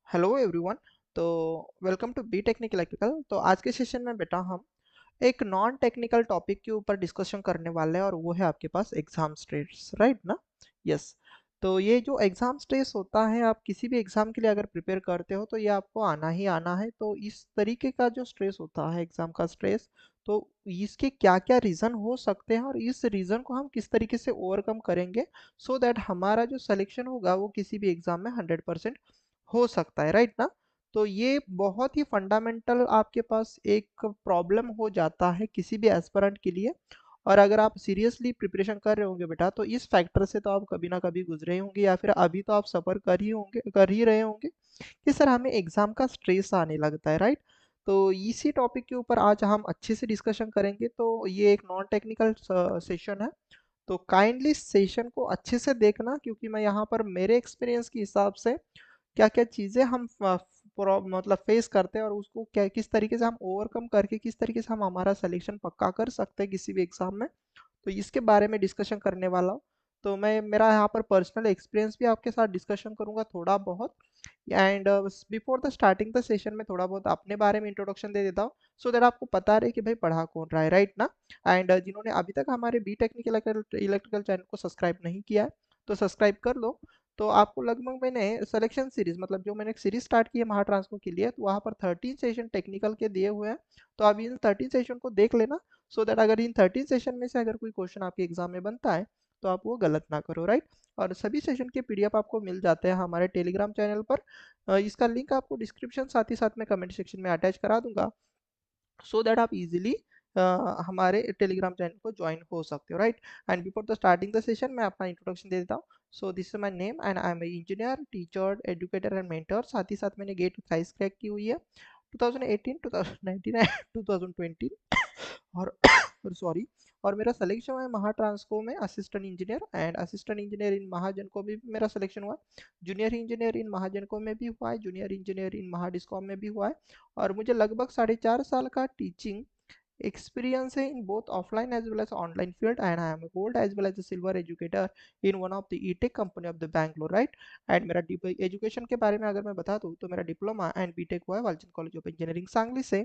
Hello everyone. तो welcome to B Technique Electrical. तो आज के सेशन में बेटा हम एक नॉन टेक्निकल टॉपिक के ऊपर डिस्कशन करने वाले हैं और वो है आपके पास एग्जाम स्ट्रेस, राइट ना? यस। तो ये जो एग्जाम स्ट्रेस होता है, आप किसी भी एग्जाम के लिए अगर प्रिपेयर करते हो तो ये आपको आना ही आना है। तो इस तरीके का जो स्ट्रेस होता है एग्जाम का स्ट्रेस, तो इसके क्या क्या रीज़न हो सकते हैं और इस रीज़न को हम किस तरीके से ओवरकम करेंगे सो दैट हमारा जो सिलेक्शन होगा वो किसी भी एग्जाम में 100% हो सकता है, राइट ना? तो ये बहुत ही फंडामेंटल आपके पास एक प्रॉब्लम हो जाता है किसी भी एस्पिरेंट के लिए। और अगर आप सीरियसली प्रिपरेशन कर रहे होंगे बेटा, तो इस फैक्टर से तो आप कभी ना कभी गुजरे होंगे या फिर अभी तो आप सफर कर ही रहे होंगे कि सर हमें एग्जाम का स्ट्रेस आने लगता है, राइट? तो इसी टॉपिक के ऊपर आज हम अच्छे से डिस्कशन करेंगे। तो ये एक नॉन टेक्निकल सेशन है, तो काइंडली सेशन को अच्छे से देखना, क्योंकि मैं यहाँ पर मेरे एक्सपीरियंस के हिसाब से क्या क्या चीज़ें हम मतलब फेस करते हैं और उसको क्या किस तरीके से हम ओवरकम करके किस तरीके से हम हमारा सिलेक्शन पक्का कर सकते हैं किसी भी एग्जाम में, तो इसके बारे में डिस्कशन करने वाला हूँ। तो मैं मेरा यहाँ पर पर्सनल एक्सपीरियंस भी आपके साथ डिस्कशन करूँगा थोड़ा बहुत। And before the starting the session में थोड़ा बहुत अपने बारे में इंट्रोडक्शन दे देता हूँ, सो दैट आपको पता रहे कि भाई पढ़ा कौन रहा है, राइट ना? एंड जिन्होंने अभी तक हमारे बी टेक्निकल इलेक्ट्रिकल चैनल को सब्सक्राइब नहीं किया है तो सब्सक्राइब कर लो। तो आपको लगभग मैंने सिलेक्शन सीरीज, मतलब जो मैंने एक सीरीज स्टार्ट की है महाट्रांसको के लिए, तो वहाँ पर 13 सेशन टेक्निकल के दिए हुए हैं। तो आप इन 13 सेशन को देख लेना, सो दैट अगर इन 13 सेशन में से अगर कोई क्वेश्चन आपके एग्जाम में बनता है तो आप वो गलत ना करो, राइट? और सभी सेशन के पीडीएफ आपको मिल जाते हैं हमारे टेलीग्राम चैनल पर। इसका लिंक आपको डिस्क्रिप्शन साथ ही साथ में कमेंट सेक्शन में अटैच करा दूंगा, सो दैट आप इजीली हमारे टेलीग्राम चैनल को ज्वाइन हो सकते हो, right? And before the starting the session मैं अपना इंट्रोडक्शन दे देता हूँ। So this is my name and I am a engineer, teacher, educator and mentor. साथ ही साथ मैंने गेट थ्राइस क्रैक की हुई है 2018, 2019 एंड 2020। और सॉरी, और मेरा सिलेक्शन हुआ है महाट्रांसको में assistant engineer, and assistant engineer in महाजन को भी मेरा सिलेक्शन हुआ है। जूनियर इंजीनियर इन महाजन को में भी हुआ है, जूनियर इंजीनियर इन महाडिस्कॉम में भी हुआ है। और मुझे लगभग 4.5 साल का टीचिंग experience है in both offline as well as online field, and I am a gold as well as a silver educator in one of the e-tech company of the Bangalore, right? And मेरा education के बारे में अगर मैं बता दूँ तो मेरा डिप्लोमा एंड बीटेक हुआ है Walchand college of engineering Sangli से।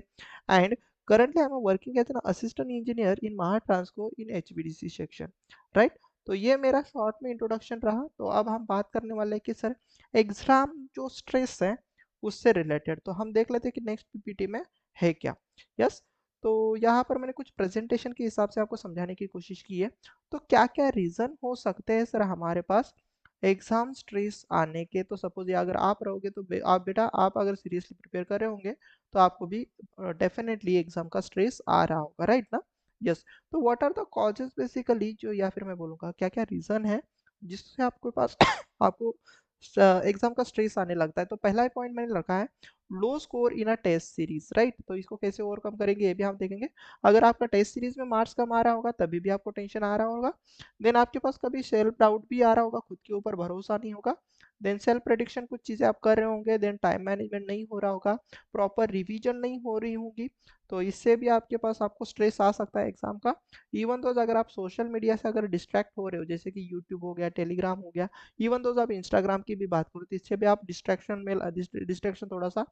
And currently I am working as an assistant engineer in Mahatransco in HVDC section, right? तो ये मेरा शॉर्ट में इंट्रोडक्शन रहा। तो अब हम बात करने वाले हैं कि सर एग्जाम जो स्ट्रेस है उससे रिलेटेड, तो हम देख लेते हैं कि नेक्स्ट पीपीटी में है क्या। यस। तो यहाँ पर मैंने कुछ प्रेजेंटेशन के हिसाब से आपको समझाने की कोशिश की है। तो क्या क्या रीज़न हो सकते हैं सर हमारे पास एग्जाम स्ट्रेस आने के? तो सपोज ये अगर आप रहोगे तो आप बेटा आप अगर सीरियसली प्रिपेयर कर रहे होंगे तो आपको भी डेफिनेटली एग्जाम का स्ट्रेस आ रहा होगा, राइट ना? यस। तो what are the causes basically, जो या फिर मैं बोलूँगा क्या क्या रीज़न है जिससे आपके पास आपको एग्जाम का स्ट्रेस आने लगता है। तो पहला पॉइंट मैंने रखा है low score in a test series, right? तो इसको कैसे ओवरकम करेंगे ये भी हम देखेंगे। अगर आपका टेस्ट सीरीज में मार्क्स कम आ रहा होगा तभी भी आपको टेंशन आ रहा होगा। देन आपके पास कभी सेल्फ डाउट भी आ रहा होगा, खुद के ऊपर भरोसा नहीं होगा। देन सेल्फ प्रेडिक्शन कुछ चीज़ें आप कर रहे होंगे, देन टाइम मैनेजमेंट नहीं हो रहा होगा, प्रॉपर रिवीजन नहीं हो रही होगी। तो इससे भी आपके पास आपको स्ट्रेस आ सकता है एग्जाम का। इवन तो अगर आप सोशल मीडिया से अगर डिस्ट्रैक्ट हो रहे हो, जैसे कि यूट्यूब हो गया, टेलीग्राम हो गया, इवन तो आप इंस्टाग्राम की भी बात करो, तो इससे भी आप डिस्ट्रैक्शन थोड़ा सा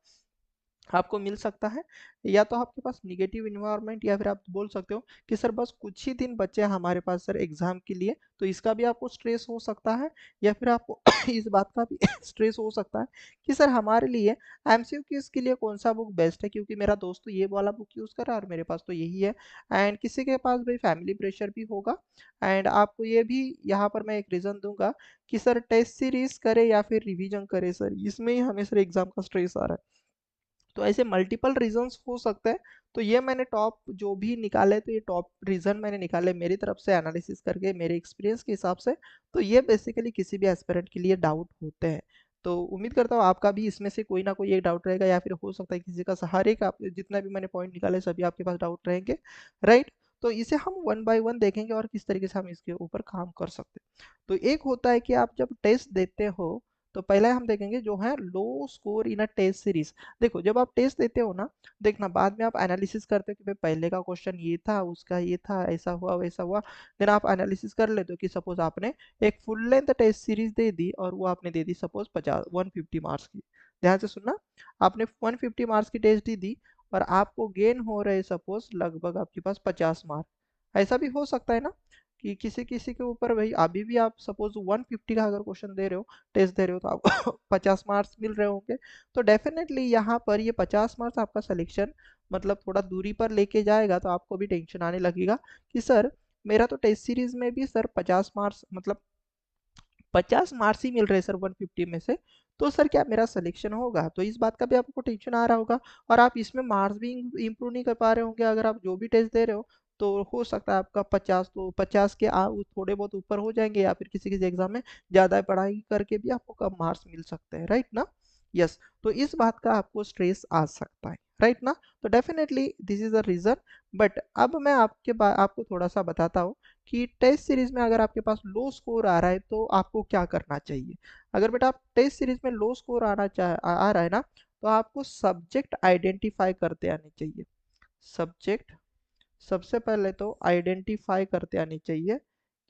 आपको मिल सकता है। या तो आपके पास निगेटिव इन्वायरमेंट, या फिर आप बोल सकते हो कि सर बस कुछ ही दिन बचे हैं हमारे पास सर एग्जाम के लिए, तो इसका भी आपको स्ट्रेस हो सकता है। या फिर आपको इस बात का भी स्ट्रेस हो सकता है कि सर हमारे लिए एमसीक्यूज के लिए कौन सा बुक बेस्ट है, क्योंकि मेरा दोस्त तो ये वाला बुक यूज़ कर रहा है और मेरे पास तो यही है। एंड किसी के पास भाई फैमिली प्रेशर भी होगा। एंड आपको ये भी यहाँ पर मैं एक रीज़न दूंगा कि सर टेस्ट सीरीज करे या फिर रिवीजन करे, सर इसमें ही हमें सर एग्जाम का स्ट्रेस आ रहा है। तो ऐसे मल्टीपल रीजंस हो सकते हैं। तो ये मैंने टॉप जो भी निकाले, तो ये टॉप रीजन मैंने निकाले मेरी तरफ से एनालिसिस करके मेरे एक्सपीरियंस के हिसाब से। तो ये बेसिकली किसी भी एस्पिरेंट के लिए डाउट होते हैं। तो उम्मीद करता हूँ आपका भी इसमें से कोई ना कोई एक डाउट रहेगा, या फिर हो सकता है किसी का हर एक आप जितना भी मैंने पॉइंट निकाले सभी आपके पास डाउट रहेंगे, राइट? तो इसे हम वन बाय वन देखेंगे और किस तरीके से हम इसके ऊपर काम कर सकते हैं। तो एक होता है कि आप जब टेस्ट देते हो, तो पहले हम देखेंगे जो है low score in a test series. देखो जब आप टेस्ट देते हो ना, देखना बाद में आप एनालिसिस करते हो कि भाई पहले का क्वेश्चन ये था, उसका ये था, ऐसा हुआ वैसा हुआ। देन आप एनालिसिस कर लेते हो कि सपोज आपने एक फुल लेंथ टेस्ट सीरीज दे दी और वो आपने दे दी सपोज 50 150 मार्क्स की। ध्यान से सुनना, आपने 150 मार्क्स की टेस्ट दी और आपको गेन हो रहे सपोज लगभग आपके पास 50 मार्क। ऐसा भी हो सकता है ना कि किसी किसी के ऊपर भाई अभी भी आप सपोज 150 का अगर क्वेश्चन दे रहे हो, टेस्ट दे रहे हो, तो आपको 50 मार्क्स मिल रहे होंगे। तो डेफिनेटली यहाँ पर ये 50 मार्क्स आपका सिलेक्शन मतलब थोड़ा दूरी पर लेके जाएगा, तो आपको भी टेंशन आने लगेगा कि सर मेरा तो टेस्ट सीरीज में भी सर 50 मार्क्स मतलब 50 मार्क्स ही मिल रहे सर 150 में से, तो सर क्या मेरा सिलेक्शन होगा? तो इस बात का भी आपको टेंशन आ रहा होगा और आप इसमें मार्क्स भी इंप्रूव नहीं कर पा रहे होंगे। अगर आप जो भी टेस्ट दे रहे हो तो हो सकता है आपका 50 तो 50 के थोड़े बहुत ऊपर हो जाएंगे, या फिर किसी किसी एग्जाम में ज़्यादा पढ़ाई करके भी आपको कम मार्क्स मिल सकते हैं, राइट ना? यस, तो इस बात का आपको स्ट्रेस आ सकता है, राइट ना? तो definitely this is a reason. But अब मैं आपको थोड़ा सा बताता हूँ कि टेस्ट सीरीज में अगर आपके पास लो स्कोर आ रहा है तो आपको क्या करना चाहिए। अगर बेटा आप टेस्ट सीरीज में लो स्कोर आ रहा है ना, तो आपको सब्जेक्ट आइडेंटिफाई करते आने चाहिए। सब्जेक्ट सबसे पहले तो आइडेंटिफाई करते आनी चाहिए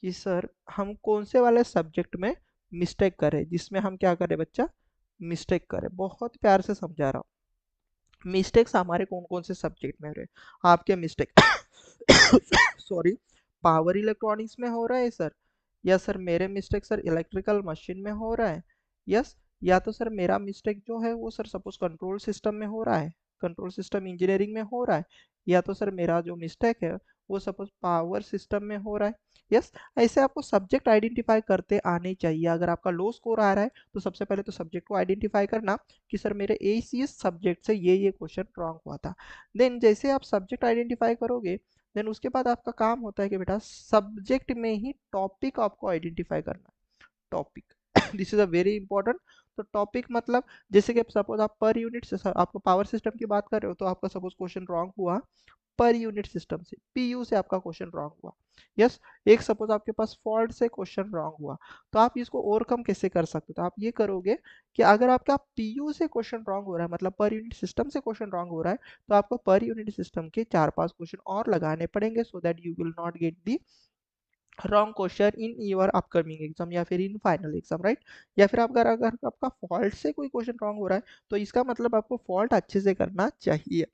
कि सर हम कौन से वाले सब्जेक्ट में मिस्टेक करें, जिसमें हम क्या करें बच्चा, मिस्टेक करें। बहुत प्यार से समझा रहा हूँ, मिस्टेक्स हमारे कौन कौन से सब्जेक्ट में हो रहे हैं। आपके मिस्टेक सॉरी पावर इलेक्ट्रॉनिक्स में हो रहा है सर, या सर मेरे मिस्टेक सर इलेक्ट्रिकल मशीन में हो रहा है, यस, या तो सर मेरा मिस्टेक जो है वो सर सपोज कंट्रोल सिस्टम में हो रहा है, कंट्रोल सिस्टम इंजीनियरिंग में हो रहा है, या तो सर मेरा जो मिस्टेक है वो सपोज पावर सिस्टम में हो रहा है, यस। ऐसे आपको सब्जेक्ट आइडेंटिफाई करते आने चाहिए। अगर आपका लो स्कोर आ रहा है तो सबसे पहले तो सब्जेक्ट को आइडेंटिफाई करना कि सर मेरे इस सब्जेक्ट से ये क्वेश्चन रॉन्ग हुआ था। देन जैसे आप सब्जेक्ट आइडेंटिफाई करोगे, देन उसके बाद आपका काम होता है कि बेटा सब्जेक्ट में ही टॉपिक आपको आइडेंटिफाई करना। Topic this is a very important. तो टॉपिक मतलब जैसे कि सपोज आप पर यूनिट से आपको पावर सिस्टम की बात कर रहे हो, तो आपका सपोज क्वेश्चन रॉन्ग हुआ पर यूनिट सिस्टम से, पीयू से आपका क्वेश्चन रॉन्ग हुआ, यस। एक सपोज आपके पास फॉल्ट से क्वेश्चन रॉन्ग हुआ, तो आप इसको ओवरकम कैसे कर सकते हो? तो आप ये करोगे कि अगर आपका पीयू से क्वेश्चन रॉन्ग हो रहा है, मतलब पर यूनिट सिस्टम से क्वेश्चन रॉन्ग हो रहा है, तो आपको पर यूनिट सिस्टम के 4-5 क्वेश्चन और लगाने पड़ेंगे, so that you will not get the wrong question in your upcoming exam या फिर इन फाइनल एग्जाम, राइट? या फिर आप अगर अगर आपका फॉल्ट से कोई क्वेश्चन रॉन्ग हो रहा है, तो इसका मतलब आपको फॉल्ट अच्छे से करना चाहिए,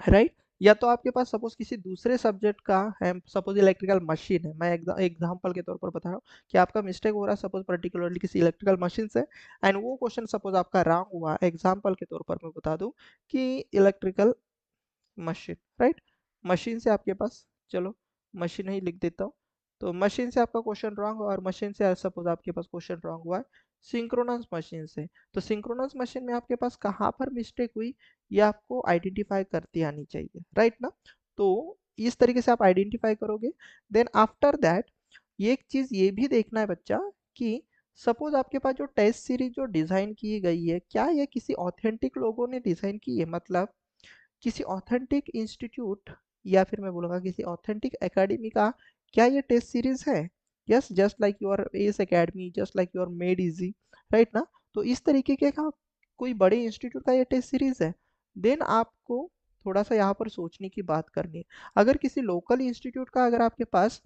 राइट? या तो आपके पास सपोज किसी दूसरे सब्जेक्ट का है, सपोज इलेक्ट्रिकल मशीन है, मैं एग्जांपल के तौर पर बता रहा हूँ कि आपका मिस्टेक हो रहा है सपोज पर्टिकुलरली किसी इलेक्ट्रिकल मशीन से, एंड वो क्वेश्चन सपोज आपका रॉन्ग हुआ। एग्जांपल के तौर पर मैं बता दूं कि इलेक्ट्रिकल मशीन, राइट? मशीन से आपके पास, चलो मशीन ही लिख देता हूँ। तो मशीन से आपका क्वेश्चन रॉन्ग हुआ, और मशीन से सपोज आपके पास क्वेश्चन रॉन्ग हुआ है सिंक्रोनस मशीन से। तो सिंक्रोनस मशीन में आपके पास कहाँ पर मिस्टेक हुई, ये आपको आइडेंटिफाई करती आनी चाहिए, राइट ना? तो इस तरीके से आप आइडेंटिफाई करोगे। देन आफ्टर दैट एक चीज ये भी देखना है बच्चा कि सपोज आपके पास जो टेस्ट सीरीज जो डिजाइन की गई है, क्या ये किसी ऑथेंटिक लोगों ने डिजाइन की है, मतलब किसी ऑथेंटिक इंस्टीट्यूट या फिर मैं बोलूँगा किसी ऑथेंटिक एकेडमी का क्या ये टेस्ट सीरीज है? Yes, just like your S academy, just like your made easy, right ना? तो इस तरीके के का कोई बड़े इंस्टीट्यूट का ये टेस्ट सीरीज है, देन आपको थोड़ा सा यहाँ पर सोचने की बात करनी है। अगर किसी लोकल इंस्टीट्यूट का अगर आपके पास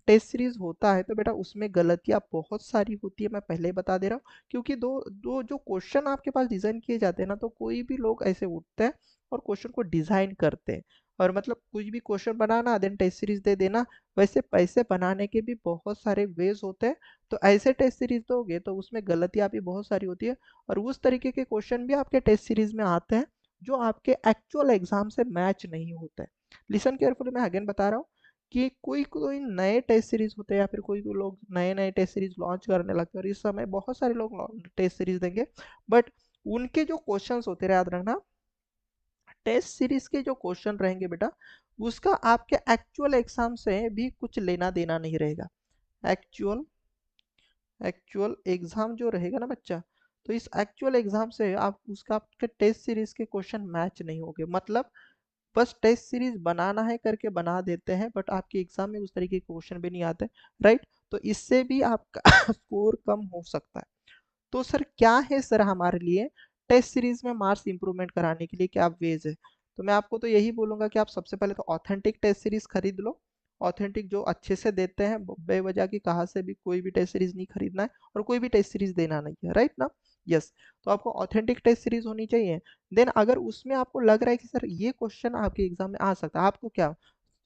टेस्ट सीरीज होता है, तो बेटा उसमें गलतियाँ बहुत सारी होती है, मैं पहले ही बता दे रहा हूँ। क्योंकि दो दो जो क्वेश्चन आपके पास डिजाइन किए जाते हैं ना, तो कोई भी लोग ऐसे उठते हैं और क्वेश्चन को डिजाइन करते हैं, और मतलब कुछ भी question banana then test series दे देना। वैसे पैसे बनाने के भी बहुत सारे वेज होते हैं, तो ऐसे टेस्ट सीरीज दोगे तो उसमें गलतियां भी बहुत सारी होती है, और उस तरीके के क्वेश्चन भी आपके टेस्ट सीरीज में आते हैं जो आपके एक्चुअल एग्जाम से मैच नहीं होते। लिसन केयरफुली, मैं अगेन बता रहा हूँ कि कोई कोई नए टेस्ट सीरीज होते हैं, या फिर कोई कोई लोग नए नए टेस्ट सीरीज लॉन्च करने लगते हैं, और इस समय बहुत सारे लोग टेस्ट सीरीज देंगे, बट उनके जो क्वेश्चंस होते हैं, याद रखना टेस्ट सीरीज के जो क्वेश्चन रहेंगे बेटा, उसका आपके एक्चुअल एग्जाम से भी कुछ लेना देना नहीं रहेगा। एक्चुअल एक्चुअल एग्जाम जो रहेगा ना बच्चा, तो इस एक्चुअल एग्जाम से आप उसका आपके टेस्ट सीरीज के क्वेश्चन मैच नहीं होंगे। मतलब बस टेस्ट सीरीज बनाना है करके बना देते हैं, बट आपके एग्जाम में उस तरीके के क्वेश्चन भी नहीं आते, राइट? तो इससे भी आपका स्कोर कम हो सकता है। तो सर क्या है सर हमारे लिए टेस्ट सीरीज में मार्क्स इंप्रूवमेंट कराने के लिए क्या वेज है? तो मैं आपको तो यही बोलूंगा कि आप सबसे पहले तो ऑथेंटिक टेस्ट सीरीज खरीद लो। ऑथेंटिक जो अच्छे से देते हैं, बेवजह की कहाँ से भी कोई भी टेस्ट सीरीज नहीं खरीदना है, और कोई भी टेस्ट सीरीज देना नहीं है, राइट ना? यस। तो आपको ऑथेंटिक टेस्ट सीरीज होनी चाहिए। देन अगर उसमें आपको लग रहा है कि सर ये क्वेश्चन आपके एग्जाम में आ सकता है, आपको क्या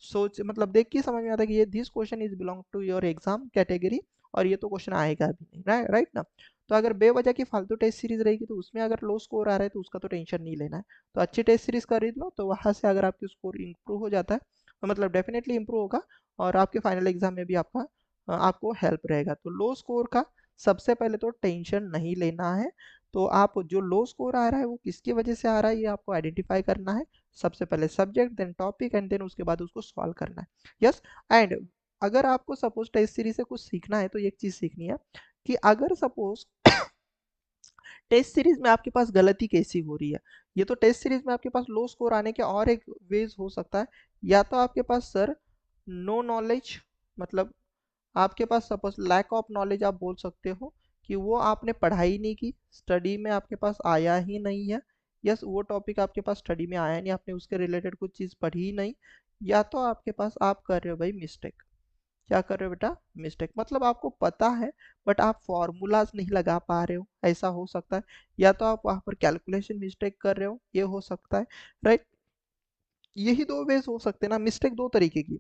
सोच मतलब देख के समझ में आता है कि ये this question is belong to your exam category और ये तो क्वेश्चन आएगा भी नहीं, राइट ना। तो अगर बेवजह की फालतू टेस्ट सीरीज रहेगी तो उसमें अगर लो स्कोर आ रहा है तो उसका तो टेंशन नहीं लेना है। तो अच्छी टेस्ट सीरीज खरीद लो, तो वहां से अगर आपकी स्कोर इंप्रूव हो जाता है तो मतलब डेफिनेटली इंप्रूव होगा और आपके फाइनल एग्जाम में भी आपका आपको हेल्प रहेगा। तो लो स्कोर का सबसे पहले तो टेंशन नहीं लेना है। तो आप जो लो स्कोर आ रहा है वो किसकी वजह से आ रहा है ये आपको आइडेंटिफाई करना है। सबसे पहले subject, then topic and then उसके बाद उसको सॉल्व करना है। यस। एंड अगर आपको सपोज टेस्ट सीरीज से कुछ सीखना है तो एक चीज सीखनी है कि अगर सपोज टेस्ट सीरीज में आपके पास गलती कैसी हो रही है। ये तो टेस्ट सीरीज में आपके पास लो स्कोर आने के और एक वेज हो सकता है। या तो आपके पास सर नो नॉलेज, मतलब आपके पास सपोज लैक ऑफ नॉलेज आप बोल सकते हो कि वो आपने पढ़ाई नहीं की, स्टडी में आपके पास आया ही नहीं है। यस, वो टॉपिक आपके पास स्टडी में आया नहीं, आपने उसके रिलेटेड कुछ चीज़ पढ़ी ही नहीं। या तो आपके पास आप कर रहे हो भाई मिस्टेक। क्या कर रहे हो बेटा? मिस्टेक, मतलब आपको पता है बट आप फॉर्मूलाज नहीं लगा पा रहे हो, ऐसा हो सकता है। या तो आप वहां पर कैलकुलेशन मिस्टेक कर रहे हो, ये हो सकता है, राइट। यही दो वेज हो सकते हैं ना, मिस्टेक दो तरीके की।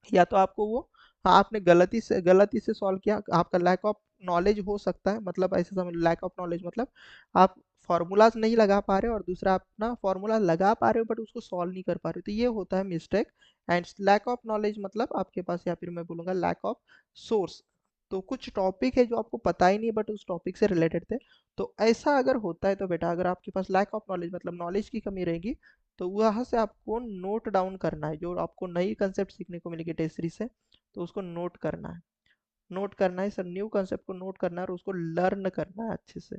या तो आपको वो, हाँ, आपने गलती से सॉल्व किया, आपका लैक ऑफ नॉलेज हो सकता है, मतलब ऐसे समझ लैक ऑफ नॉलेज मतलब आप फॉर्मूलाज नहीं लगा पा रहे हो और दूसरा आप ना फॉर्मूला लगा पा रहे हो बट उसको सॉल्व नहीं कर पा रहे हो, तो ये होता है mistake. And lack of knowledge मतलब आपके पास, या फिर मैं बोलूंगा लैक ऑफ सोर्स। तो कुछ टॉपिक है जो आपको पता ही नहीं बट उस टॉपिक से रिलेटेड थे। तो ऐसा अगर होता है तो बेटा अगर आपके पास लैक ऑफ नॉलेज मतलब नॉलेज की कमी रहेगी तो वहाँ से आपको नोट डाउन करना है, जो आपको नई कंसेप्ट सीखने को मिलेगी टेस्ट सीरीज से तो उसको नोट करना है। नोट करना है सर, न्यू कंसेप्ट को नोट करना है और उसको लर्न करना है अच्छे से।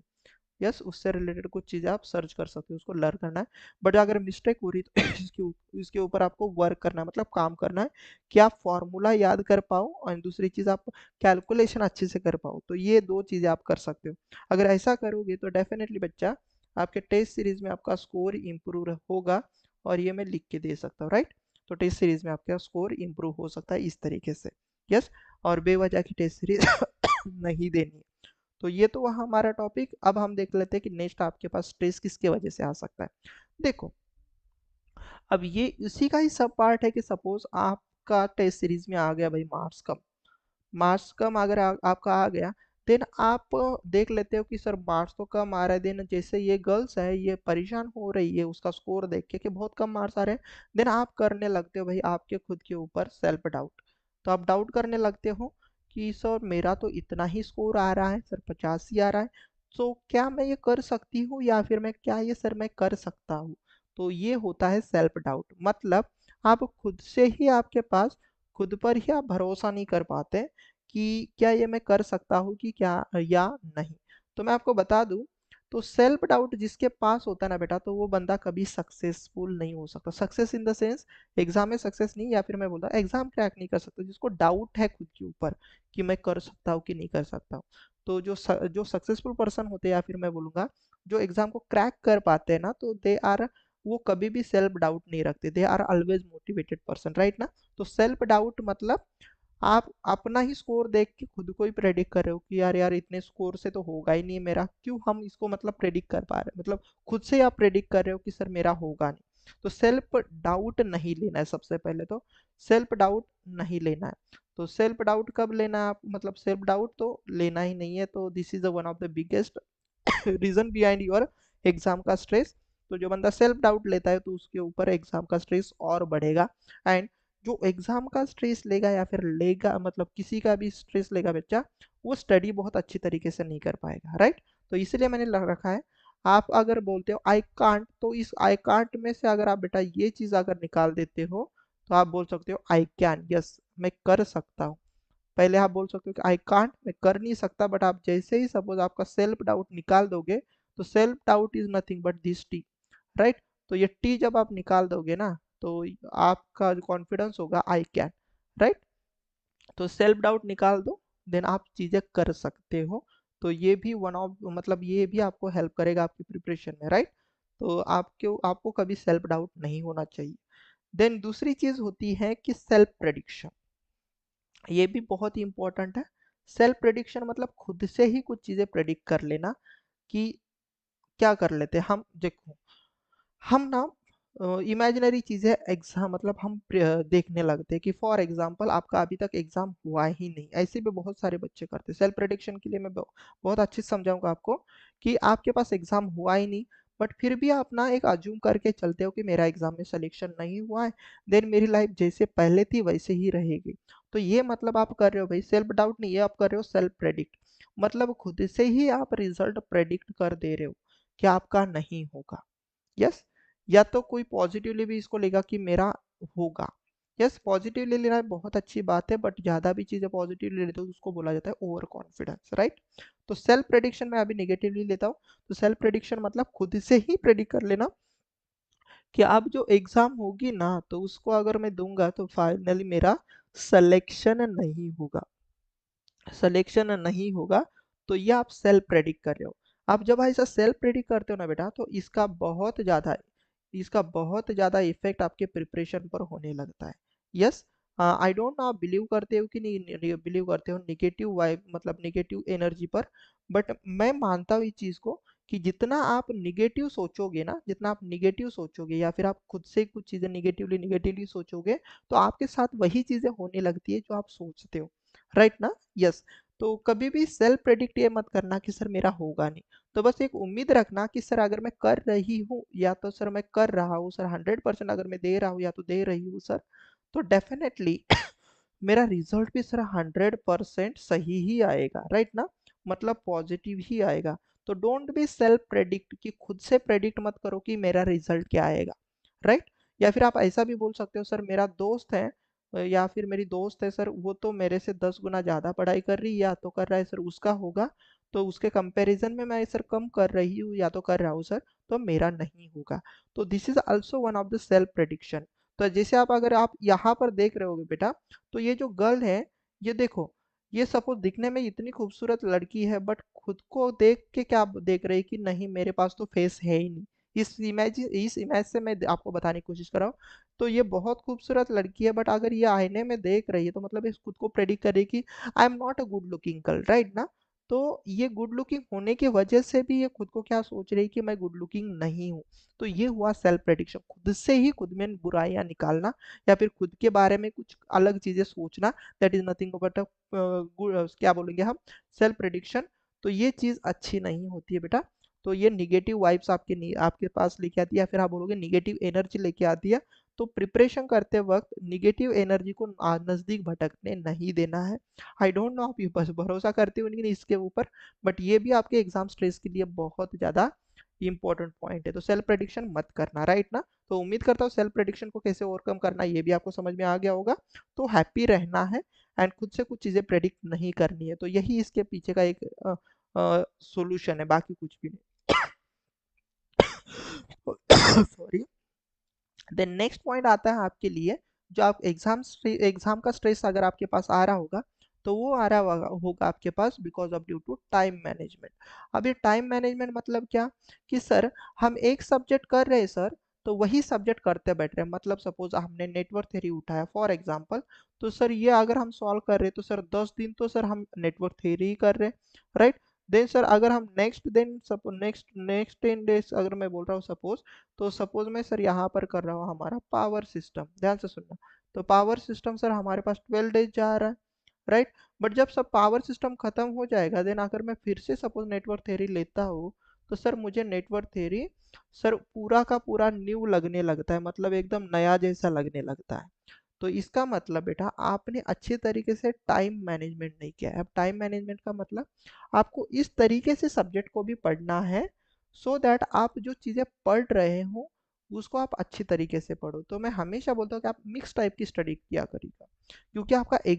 यस, उससे रिलेटेड कुछ चीज़ें आप सर्च कर सकते हो, उसको लर्न करना है। बट अगर मिस्टेक हो रही तो इसके ऊपर आपको वर्क करना है, मतलब काम करना है कि आप फॉर्मूला याद कर पाओ और दूसरी चीज़ आप कैलकुलेशन अच्छे से कर पाओ। तो ये दो चीज़ें आप कर सकते हो। अगर ऐसा करोगे तो डेफिनेटली बच्चा आपके टेस्ट सीरीज में आपका स्कोर इम्प्रूव होगा और ये मैं लिख के दे सकता हूँ, राइट। तो टेस्ट सीरीज में आपका स्कोर इम्प्रूव हो सकता है इस तरीके से। यस। और बेवजह की टेस्ट सीरीज नहीं देनी है। तो ये तो वहाँ हमारा टॉपिक। अब हम देख लेते हैं कि नेक्स्ट आपके पास स्ट्रेस किसके वजह से आ सकता है। देखो, अब ये इसी का ही सब पार्ट है कि सपोज आपका टेस्ट सीरीज में आ गया भाई मार्क्स कम। मार्क्स कम अगर आपका आ गया, देन आप देख लेते हो कि सर मार्क्स तो कम आ रहा है। देन जैसे ये गर्ल्स है ये परेशान हो रही है उसका स्कोर देख के कि बहुत कम मार्क्स आ रहे हैं। देन आप करने लगते हो भाई आपके खुद के ऊपर सेल्फ डाउट। तो आप डाउट करने लगते हो कि सर मेरा तो इतना ही स्कोर आ रहा है, सर 50 ही आ रहा है, तो क्या मैं ये कर सकती हूँ या फिर मैं क्या ये सर मैं कर सकता हूँ। तो ये होता है सेल्फ डाउट, मतलब आप खुद से ही आपके पास खुद पर ही आप भरोसा नहीं कर पाते कि क्या ये मैं कर सकता हूँ कि क्या या नहीं। तो मैं आपको बता दूं, तो सेल्फ डाउट जिसके पास होता है ना बेटा तो वो बंदा कभी सक्सेसफुल नहीं हो सकता। Success in the sense exam में सक्सेस नहीं, या फिर मैं बोलता एग्जाम क्रैक नहीं कर सकता। जिसको डाउट है खुद के ऊपर कि मैं कर सकता हूँ कि नहीं कर सकता हूँ, तो जो सक्सेसफुल पर्सन होते हैं या फिर मैं बोलूँगा जो एग्जाम को क्रैक कर पाते हैं ना, तो दे आर, वो कभी भी सेल्फ डाउट नहीं रखते, they are always motivated person, right ना। तो सेल्फ डाउट मतलब आप अपना ही स्कोर देख के खुद को ही प्रेडिक्ट कर रहे हो कि यार यार इतने स्कोर से तो होगा ही नहीं मेरा, क्यों हम इसको मतलब प्रेडिक्ट कर पा रहे हैं, मतलब खुद से आप प्रेडिक्ट कर रहे हो कि सर मेरा होगा नहीं। तो सेल्फ डाउट नहीं लेना है सबसे पहले तो, सेल्फ डाउट नहीं लेना है। तो सेल्फ डाउट कब लेना है आप, मतलब सेल्फ डाउट तो लेना ही नहीं है। तो this is one of the biggest reason behind your exam का स्ट्रेस। तो जो बंदा सेल्फ डाउट लेता है तो उसके ऊपर एग्जाम का स्ट्रेस और बढ़ेगा। एंड जो एग्जाम का स्ट्रेस लेगा या फिर लेगा, मतलब किसी का भी स्ट्रेस लेगा बच्चा, वो स्टडी बहुत अच्छी तरीके से नहीं कर पाएगा, राइट। तो इसलिए मैंने रखा है। आप अगर बोलते हो आई कांट, तो इस आई कांट में से अगर आप बेटा ये चीज अगर निकाल देते हो तो आप बोल सकते हो आई कैन, यस मैं कर सकता हूँ। पहले आप बोल सकते हो कि आई कांट, मैं कर नहीं सकता, बट आप जैसे ही सपोज आपका सेल्फ डाउट निकाल दोगे तो self doubt is nothing but this T, right. तो ये टी जब आप निकाल दोगे ना तो आपका जो कॉन्फिडेंस होगा आई कैन, राइट। तो सेल्फ डाउट निकाल दो, देन आप चीजें कर सकते हो। तो ये भी वन ऑफ, मतलब ये भी आपको हेल्प करेगा आपकी प्रिपरेशन में, राइट। तो आपको कभी सेल्फ डाउट नहीं होना चाहिए। देन दूसरी चीज होती है कि सेल्फ प्रेडिक्शन, ये भी बहुत ही इंपॉर्टेंट है। सेल्फ प्रेडिक्शन मतलब खुद से ही कुछ चीजें प्रेडिक्ट कर लेना कि क्या कर लेते हम, देखो हम ना इमेजिनरी चीजें एग्जाम मतलब हम देखने लगते हैं कि फॉर एग्जांपल आपका अभी तक एग्जाम हुआ ही नहीं, ऐसे भी बहुत सारे बच्चे करते हैं। सेल्फ प्रेडिक्शन के लिए मैं बहुत अच्छे से समझाऊंगा आपको कि आपके पास एग्जाम हुआ ही नहीं, बट फिर भी आप ना एक अज्यूम करके चलते हो कि मेरा एग्जाम में सिलेक्शन नहीं हुआ है, देन मेरी लाइफ जैसे पहले थी वैसे ही रहेगी। तो ये मतलब आप कर रहे हो भाई सेल्फ डाउट नहीं, ये आप कर रहे हो सेल्फ प्रेडिक्ट। मतलब खुद से ही आप रिजल्ट प्रेडिक्ट कर दे रहे हो कि आपका नहीं होगा। यस, या तो कोई पॉजिटिवली भी इसको लेगा कि मेरा होगा। यस, पॉजिटिवली लेना बहुत अच्छी बात है, बट ज्यादा भी चीजें पॉजिटिवली लेते हो तो उसको बोला जाता है ओवर कॉन्फिडेंस, राइट। तो सेल्फ प्रेडिक्शन में अभी निगेटिवली लेता हूँ। तो सेल्फ प्रेडिक्शन मतलब खुद से ही प्रेडिक्ट कर लेना कि अब जो एग्जाम होगी ना तो उसको अगर मैं दूंगा तो फाइनली मेरा सिलेक्शन नहीं होगा, सिलेक्शन नहीं होगा। तो ये आप सेल्फ प्रेडिक्ट कर रहे हो। आप जब ऐसा सेल्फ प्रेडिक्ट करते हो ना बेटा, तो इसका बहुत ज़्यादा इफेक्ट आपके प्रिपरेशन पर होने लगता है। यस, आई डोंट नो आप बिलीव करते हो कि नहीं बिलीव करते हो निगेटिव वाइब मतलब निगेटिव एनर्जी पर, बट मैं मानता हूँ इस चीज़ को कि जितना आप निगेटिव सोचोगे ना, जितना आप निगेटिव सोचोगे या फिर आप खुद से कुछ चीज़ें निगेटिवली निगेटिवली सोचोगे, तो आपके साथ वही चीज़ें होने लगती है जो आप सोचते हो, राइट ना। यस, तो कभी भी सेल्फ प्रेडिक्ट ये मत करना कि सर मेरा होगा नहीं। तो बस एक उम्मीद रखना कि सर अगर मैं कर रही हूँ या तो सर मैं कर रहा हूँ सर 100% अगर मैं दे रहा हूँ या तो दे रही हूँ सर, तो डेफिनेटली मेरा रिजल्ट भी सर 100% सही ही आएगा, राइट ना। मतलब पॉजिटिव ही आएगा। तो डोंट बी सेल्फ प्रेडिक्ट कि खुद से प्रेडिक्ट मत करो कि मेरा रिजल्ट क्या आएगा, राइट। या फिर आप ऐसा भी बोल सकते हो सर मेरा दोस्त है या फिर मेरी दोस्त है सर, वो तो मेरे से 10 गुना ज़्यादा पढ़ाई कर रही है या तो कर रहा है सर, उसका होगा। तो उसके कंपैरिजन में मैं सर कम कर रही हूँ या तो कर रहा हूँ सर, तो मेरा नहीं होगा। तो this is also one of the self prediction. तो जैसे आप अगर आप यहाँ पर देख रहे होगे बेटा, तो ये जो गर्ल है, ये देखो, ये सपोज दिखने में इतनी खूबसूरत लड़की है, बट खुद को देख के क्या देख रही है कि नहीं मेरे पास तो फेस है ही नहीं। इस इमेज से मैं आपको बताने की कोशिश कर रहा हूँ। तो ये बहुत खूबसूरत लड़की है, बट अगर ये आईने में देख रही है तो मतलब इस खुद को प्रेडिक्ट करे कि I am not a good looking girl, right ना। तो ये गुड लुकिंग होने की वजह से भी ये खुद को क्या सोच रही है कि मैं गुड लुकिंग नहीं हूँ। तो ये हुआ सेल्फ प्रेडिक्शन, खुद से ही खुद में बुराइयां निकालना या फिर खुद के बारे में कुछ अलग चीजें सोचना, दैट इज नथिंग बट क्या बोलेंगे हम, सेल्फ प्रेडिक्शन। तो ये चीज अच्छी नहीं होती है बेटा। तो ये निगेटिव वाइब्स आपके पास लेके आती है, या फिर आप बोलोगे निगेटिव एनर्जी लेके आती है। तो प्रिपरेशन करते वक्त निगेटिव एनर्जी को नजदीक भटकने नहीं देना है। आई डोंट नो आप ये बस भरोसा करते हो नहीं इसके ऊपर, बट ये भी आपके एग्जाम स्ट्रेस के लिए बहुत ज्यादा इंपॉर्टेंट पॉइंट है। तो सेल्फ प्रेडिक्शन मत करना, राइट ना। तो उम्मीद करता हूँ सेल्फ प्रेडिक्शन को कैसे ओवरकम करना ये भी आपको समझ में आ गया होगा। तो हैप्पी रहना है एंड खुद से कुछ चीजें प्रेडिक्ट नहीं करनी है, तो यही इसके पीछे का एक सॉल्यूशन है, बाकी कुछ भी नहीं। सॉरी। देन नेक्स्ट पॉइंट आता है आपके लिए, जो आप एग्जाम का स्ट्रेस अगर आपके पास आ रहा होगा, तो वो आ रहा होगा आपके पास because of due to time management. अब ये टाइम मैनेजमेंट मतलब क्या, कि सर हम एक सब्जेक्ट कर रहे हैं सर, तो वही सब्जेक्ट करते बैठ रहे हैं। मतलब सपोज हमने नेटवर्क थ्योरी उठाया फॉर एग्जांपल, तो सर ये अगर हम सॉल्व कर रहे हैं तो सर 10 दिन तो सर हम नेटवर्क थ्योरी ही कर रहे हैं, राइट। देन सर अगर हम नेक्स्ट दिन सपोज नेक्स्ट नेक्स्ट 10 डेज अगर मैं बोल रहा हूँ सपोज, तो सपोज मैं सर यहाँ पर कर रहा हूँ हमारा पावर सिस्टम, ध्यान से सुनना। तो पावर सिस्टम सर हमारे पास 12 डेज जा रहा है, राइट। बट जब सब पावर सिस्टम खत्म हो जाएगा, देन अगर मैं फिर से सपोज नेटवर्क थ्योरी लेता हूँ, तो सर मुझे नेटवर्क थ्योरी सर पूरा का पूरा न्यू लगने लगता है, मतलब एकदम नया जैसा लगने लगता है। तो इसका मतलब बेटा आपने अच्छे तरीके से टाइम मैनेजमेंट नहीं किया है। अब टाइम मैनेजमेंट का मतलब आपको इस तरीके से सब्जेक्ट को भी पढ़ना है, सो दैट आप जो चीज़ें पढ़ रहे हो उसको आप अच्छी तरीके से पढ़ो। तो मैं हमेशा बोलता हूँ कि आप मिक्स टाइप की स्टडी किया करिएगा, क्योंकि आपके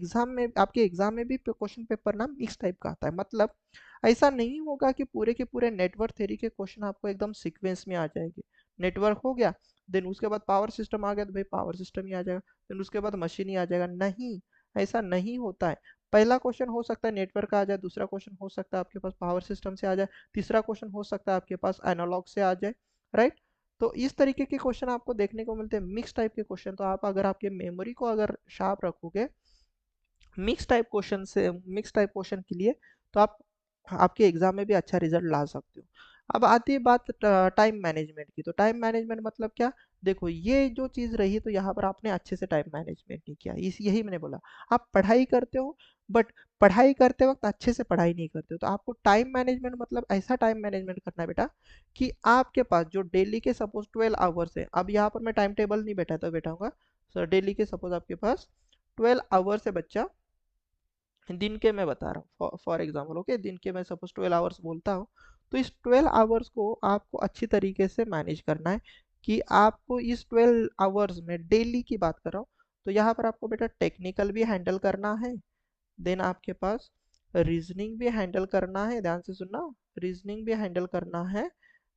एग्जाम में भी क्वेश्चन पेपर ना मिक्स टाइप का आता है। मतलब ऐसा नहीं होगा कि पूरे के पूरे नेटवर्क थ्योरी के क्वेश्चन आपको एकदम सीक्वेंस में आ जाएंगे। नेटवर्क हो गया, देन उसके बाद पावर सिस्टम आ गया तो भाई पावर सिस्टम ही आ जाएगा, फिर उसके बाद मशीन ही आ जाएगा। नहीं, ऐसा नहीं होता है। पहला क्वेश्चन हो सकता है नेटवर्क का आ जाए, दूसरा क्वेश्चन हो सकता है आपके पास पावर सिस्टम से आ जाए, तीसरा क्वेश्चन हो सकता है आपके पास एनालॉग से आ जाए, राइट। तो इस तरीके के क्वेश्चन आपको देखने को मिलते हैं, मिक्स टाइप के क्वेश्चन। तो आप अगर आपके मेमोरी को अगर शार्प रखोगे मिक्स टाइप क्वेश्चन के लिए, तो आप आपके एग्जाम में भी अच्छा रिजल्ट ला सकते हो। अब आती है बात टाइम मैनेजमेंट की। तो टाइम मैनेजमेंट मतलब क्या? देखो ये जो चीज़ रही, तो यहाँ पर आपने अच्छे से टाइम मैनेजमेंट नहीं किया, इस यही मैंने बोला। आप पढ़ाई करते हो, बट पढ़ाई करते वक्त अच्छे से पढ़ाई नहीं करते हो। तो आपको टाइम मैनेजमेंट मतलब ऐसा टाइम मैनेजमेंट करना है बेटा कि आपके पास जो डेली के सपोज 12 आवर्स है, अब यहाँ पर मैं टाइम टेबल नहीं बैठाऊंगा सर। डेली के सपोज आपके पास 12 आवर्स है बच्चा, दिन के मैं बता रहा हूँ फॉर एग्जाम्पल, ओके, दिन के मैं सपोज 12 आवर्स बोलता हूँ। तो इस 12 आवर्स को आपको अच्छी तरीके से मैनेज करना है कि आपको इस 12 आवर्स में, डेली की बात कर रहा हूँ, तो यहाँ पर आपको बेटा टेक्निकल भी हैंडल करना है, देन आपके पास रीजनिंग भी हैंडल करना है, ध्यान से सुनना, रीजनिंग भी हैंडल करना है।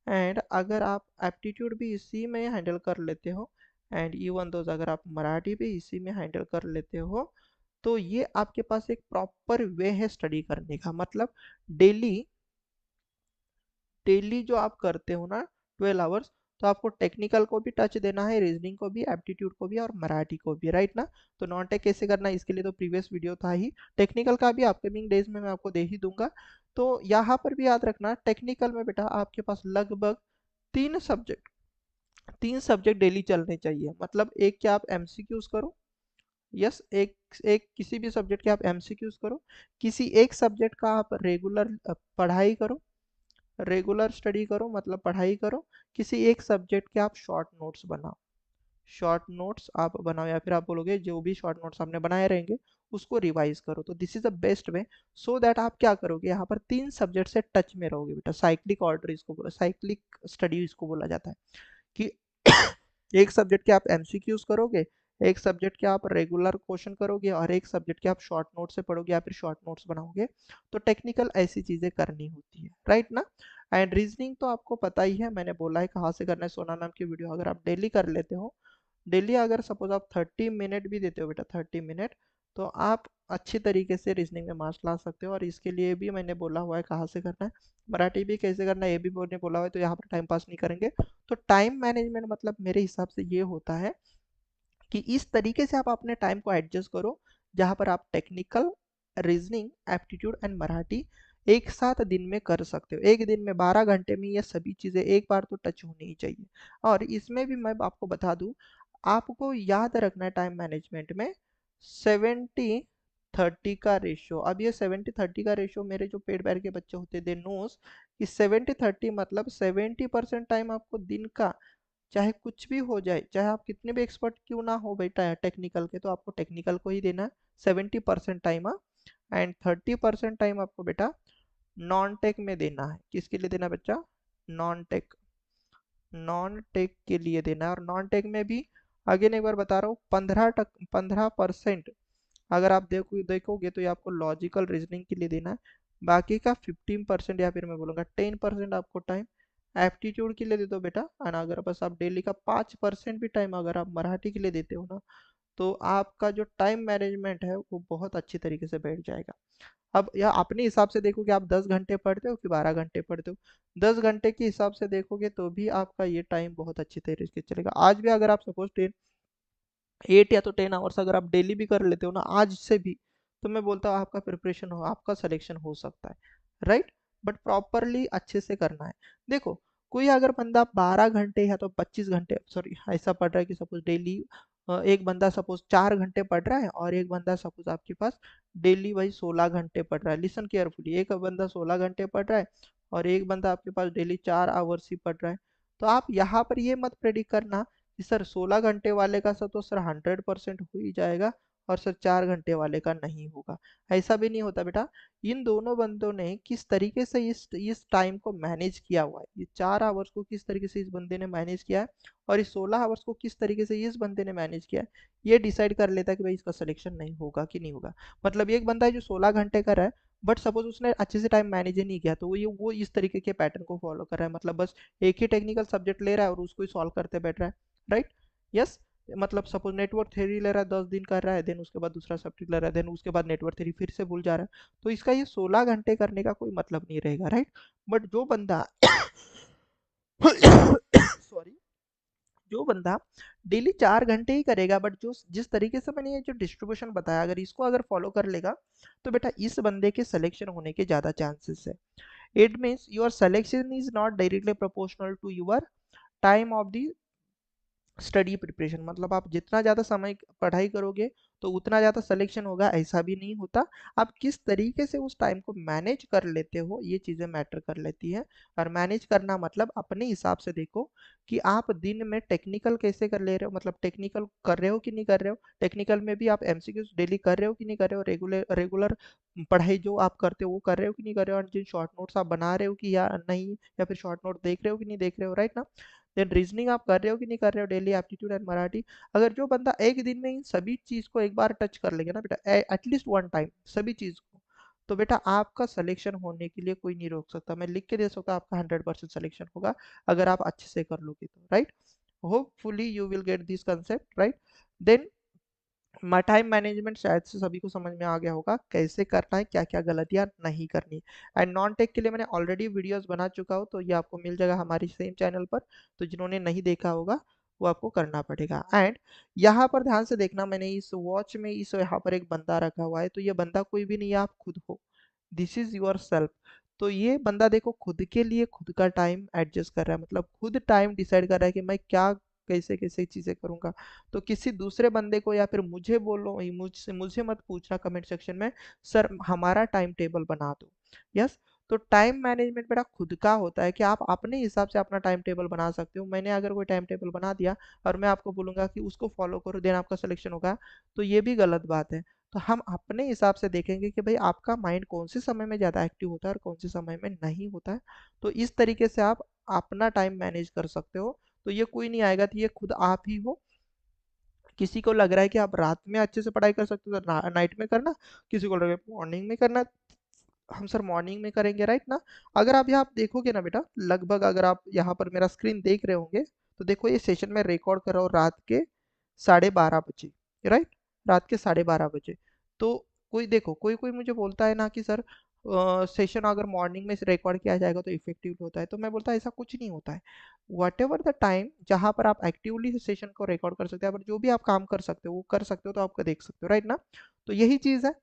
एंड अगर आप एप्टीट्यूड भी इसी में हैंडल कर लेते हो, एंड इवन दो अगर आप मराठी भी इसी में हैंडल कर लेते हो, तो ये आपके पास एक प्रॉपर वे है स्टडी करने का। मतलब डेली डेली जो आप करते हो ना 12 आवर्स, तो आपको टेक्निकल को भी टच देना है, रीजनिंग को भी, एप्टीट्यूड को भी और मराठी को भी, राइट ना। तो नॉन टेक कैसे करना है इसके लिए तो प्रीवियस वीडियो था ही, टेक्निकल का भी अपकमिंग डेज में मैं आपको दे ही दूंगा। तो यहाँ पर भी याद रखना, टेक्निकल में बेटा आपके पास लगभग तीन सब्जेक्ट तीन सब्जेक्ट डेली चलने चाहिए। मतलब एक क्या आप एमसीक्यूज करो, यस, एक एक किसी भी सब्जेक्ट के आप एमसीक्यूज करो, किसी एक सब्जेक्ट का आप रेगुलर पढ़ाई करो, रेगुलर स्टडी करो, मतलब पढ़ाई करो। किसी एक सब्जेक्ट के आप शॉर्ट नोट्स बनाओ, शॉर्ट नोट्स आप बनाओ, या फिर आप बोलोगे जो भी शॉर्ट नोट्स आपने बनाए रहेंगे उसको रिवाइज करो। तो this is the best way, so that आप क्या करोगे, यहाँ पर तीन सब्जेक्ट से टच में रहोगे बेटा। साइक्लिक ऑर्डर इसको बोला, साइक्लिक स्टडी इसको बोला जाता है कि एक सब्जेक्ट के आप एमसीक्यूज करोगे, एक सब्जेक्ट के आप रेगुलर क्वेश्चन करोगे, और एक सब्जेक्ट के आप शॉर्ट नोट से पढ़ोगे या फिर शॉर्ट नोट्स बनाओगे। तो टेक्निकल ऐसी चीजें करनी होती है, राइट ना। एंड रीजनिंग तो आपको पता ही है, मैंने बोला है कहाँ से करना है, सोना मैम की वीडियो अगर आप डेली कर लेते हो, डेली अगर सपोज आप 30 मिनट भी देते हो बेटा, 30 मिनट, तो आप अच्छी तरीके से रीजनिंग में मार्क्स ला सकते हो। और इसके लिए भी मैंने बोला हुआ है कहाँ से करना है, मराठी भी कैसे करना है ये भी मैंने बोला हुआ है, तो यहाँ पर टाइम पास नहीं करेंगे। तो टाइम मैनेजमेंट मतलब मेरे हिसाब से ये होता है कि इस तरीके से आप अपने टाइम को एडजस्ट करो, जहाँ पर आप technical, reasoning, aptitude and Marathi एक साथ दिन में कर सकते हो। एक दिन में 12 घंटे में ये सभी चीज़ें एक बार तो टच होनी ही चाहिए। और इसमें भी मैं आपको बता दूं, आपको याद रखना है टाइम मैनेजमेंट में 70-30 का रेशियो। अब ये 70-30 का रेशियो मेरे जो पेड बैर के बच्चे होते दे नोस कि 70-30 मतलब 70% टाइम आपको दिन का, चाहे कुछ भी हो जाए, चाहे आप कितने भी एक्सपर्ट क्यों ना हो बेटा टेक्निकल के, तो आपको टेक्निकल को ही देना है 70% टाइम। एंड 30% टाइम आपको बेटा नॉन टेक में देना है। किसके लिए देना है बच्चा? नॉन टेक, नॉन टेक के लिए देना है। और नॉन टेक में भी अगेन एक बार बता रहा हूँ, 15% अगर आप देखोगे तो ये आपको लॉजिकल रीजनिंग के लिए देना है। बाकी का 15% या फिर मैं बोलूँगा 10% आपको टाइम एप्टीट्यूड के लिए दे दो बेटा। और अगर बस आप डेली का 5% भी टाइम अगर आप मराठी के लिए देते हो ना, तो आपका जो टाइम मैनेजमेंट है वो बहुत अच्छी तरीके से बैठ जाएगा। अब या अपने हिसाब से देखो कि आप 10 घंटे पढ़ते हो कि 12 घंटे पढ़ते हो, 10 घंटे के हिसाब से देखोगे तो भी आपका ये टाइम बहुत अच्छी तरीके से चलेगा। आज भी अगर आप सपोज 8 या तो 10 आवर्स अगर आप डेली भी कर लेते हो ना आज से भी, तो मैं बोलता हूँ आपका प्रिपरेशन हो, आपका सिलेक्शन हो सकता है, राइट। बट प्रॉपरली अच्छे से करना है। देखो कोई अगर बंदा 12 घंटे या तो 25 घंटे, सॉरी, ऐसा पढ़ रहा है कि सपोज डेली एक बंदा सपोज 4 घंटे पढ़ रहा है, और एक बंदा सपोज आपके पास डेली वही 16 घंटे पढ़ रहा है। लिसन केयरफुली, एक बंदा 16 घंटे पढ़ रहा है और एक बंदा आपके पास डेली 4 आवर्स ही पढ़ रहा है। तो आप यहाँ पर ये मत प्रेडिक्ट करना कि सर 16 घंटे वाले का सर तो सर 100% हो ही जाएगा और सर 4 घंटे वाले का नहीं होगा। ऐसा भी नहीं होता बेटा। इन दोनों बंदों ने किस तरीके से इस टाइम को मैनेज किया हुआ है, ये 4 आवर्स को किस तरीके से इस बंदे ने मैनेज किया है, और इस 16 आवर्स को किस तरीके से इस बंदे ने मैनेज किया है, ये डिसाइड कर लेता है कि भाई इसका सिलेक्शन नहीं होगा कि नहीं होगा। मतलब एक बंदा है जो 16 घंटे कर रहा है, बट सपोज उसने अच्छे से टाइम मैनेज ही नहीं किया, तो वो इस तरीके के पैटर्न को फॉलो कर रहा है। मतलब बस एक ही टेक्निकल सब्जेक्ट ले रहा है और उसको ही सॉल्व करते बैठ रहा है, राइट। यस, मतलब सपोज नेटवर्क थ्योरी ले रहा है, 10 दिन कर रहा है, देन उसके बाद दूसरा सब्जेक्ट ले रहा है, देन उसके बाद नेटवर्क थ्योरी फिर से भूल जा रहा है। तो इसका ये 16 घंटे करने का कोई मतलब नहीं रहेगा, राइट। बट जो बंदा सॉरी, जो बंदा डेली 4 घंटे ही करेगा, बट जो जिस तरीके से मैंने ये जो डिस्ट्रीब्यूशन बताया, अगर इसको अगर फॉलो कर लेगा, तो बेटा इस बंदे के सिलेक्शन होने के ज़्यादा चांसेस है। It means your selection is not directly proportional to your time of the study preparation. मतलब आप जितना ज़्यादा समय पढ़ाई करोगे तो उतना ज़्यादा सिलेक्शन होगा, ऐसा भी नहीं होता। आप किस तरीके से उस टाइम को मैनेज कर लेते हो, ये चीज़ें मैटर कर लेती हैं। और मैनेज करना मतलब अपने हिसाब से देखो कि आप दिन में टेक्निकल कैसे कर ले रहे हो, मतलब टेक्निकल कर रहे हो कि नहीं कर रहे हो, टेक्निकल में भी आप एमसीक्यूज डेली कर रहे हो कि नहीं कर रहे हो, रेगुलर रेगुलर पढ़ाई जो आप करते हो वो कर रहे हो कि नहीं कर रहे हो, और जिन शॉर्ट नोट्स आप बना रहे हो कि या नहीं, या फिर शॉर्ट नोट देख रहे हो कि नहीं देख रहे हो, राइट ना। देन रीजनिंग आप कर रहे हो कि नहीं कर रहे हो, डेली एप्टीट्यूड एंड मराठी। अगर जो बंदा एक दिन में इन सभी चीज को एक बार टच कर लेगा ना बेटा, एटलीस्ट वन टाइम सभी चीज को, तो बेटा आपका सिलेक्शन होने के लिए कोई नहीं रोक सकता। मैं लिख के दे सकता हूँ आपका 100% सिलेक्शन होगा, अगर आप अच्छे से कर लोगे तो, right. Hopefully you will get this concept, right. Then time management शायद से सभी को समझ में आ गया होगा कैसे करना है, क्या क्या गलतियां नहीं करनी। एंड नॉन टेक के लिए मैंने ऑलरेडी वीडियोस बना चुका हूँ, तो ये आपको मिल जाएगा हमारी सेम चैनल पर। तो जिन्होंने नहीं देखा होगा वो आपको करना पड़ेगा। एंड यहाँ पर ध्यान से देखना, मैंने इस वॉच में इस यहाँ पर एक बंदा रखा हुआ है, तो ये बंदा कोई भी नहीं है, आप खुद हो। This is your self. तो ये बंदा देखो खुद के लिए खुद का टाइम एडजस्ट कर रहा है, मतलब खुद टाइम डिसाइड कर रहा है कि मैं क्या कैसे कैसे चीजें करूंगा। तो किसी दूसरे बंदे को या फिर मुझे बोलो, मुझसे मुझे मत पूछना कमेंट सेक्शन में सर हमारा टाइम टेबल बना दो। यस। तो टाइम मैनेजमेंट बेटा खुद का होता है कि आप अपने हिसाब से अपना टाइम टेबल बना सकते हो। मैंने अगर कोई टाइम टेबल बना दिया और मैं आपको बोलूंगा कि उसको फॉलो करो देन आपका सिलेक्शन होगा, तो ये भी गलत बात है। तो हम अपने हिसाब से देखेंगे कि भाई आपका माइंड कौन से समय में ज़्यादा एक्टिव होता है और कौन से समय में नहीं होता है। तो इस तरीके से आप अपना टाइम मैनेज कर सकते हो। तो ये कोई नहीं आएगा, तो ये खुद आप ही हो। किसी को लग रहा है कि आप रात में अच्छे से पढ़ाई कर सकते हो तो नाइट में करना, किसी को लग रहा है मॉर्निंग में करना, हम सर मॉर्निंग में करेंगे, राइट ना। अगर आप यहाँ देखोगे ना बेटा, लगभग अगर आप यहाँ पर मेरा स्क्रीन देख रहे होंगे, तो देखो ये सेशन में रिकॉर्ड कर रहा हूँ रात के 12:30 बजे, राइट। रात के 12:30 बजे। तो कोई देखो कोई कोई मुझे बोलता है ना कि सर सेशन अगर मॉर्निंग में रिकॉर्ड किया जाएगा तो इफेक्टिव होता है, तो मैं बोलता है ऐसा कुछ नहीं होता है। वट एवर द टाइम जहाँ पर आप एक्टिवली सेशन को रिकॉर्ड कर सकते हो, पर जो भी आप काम कर सकते हो वो कर सकते हो, तो आपको देख सकते हो, राइट ना। तो यही चीज़ है।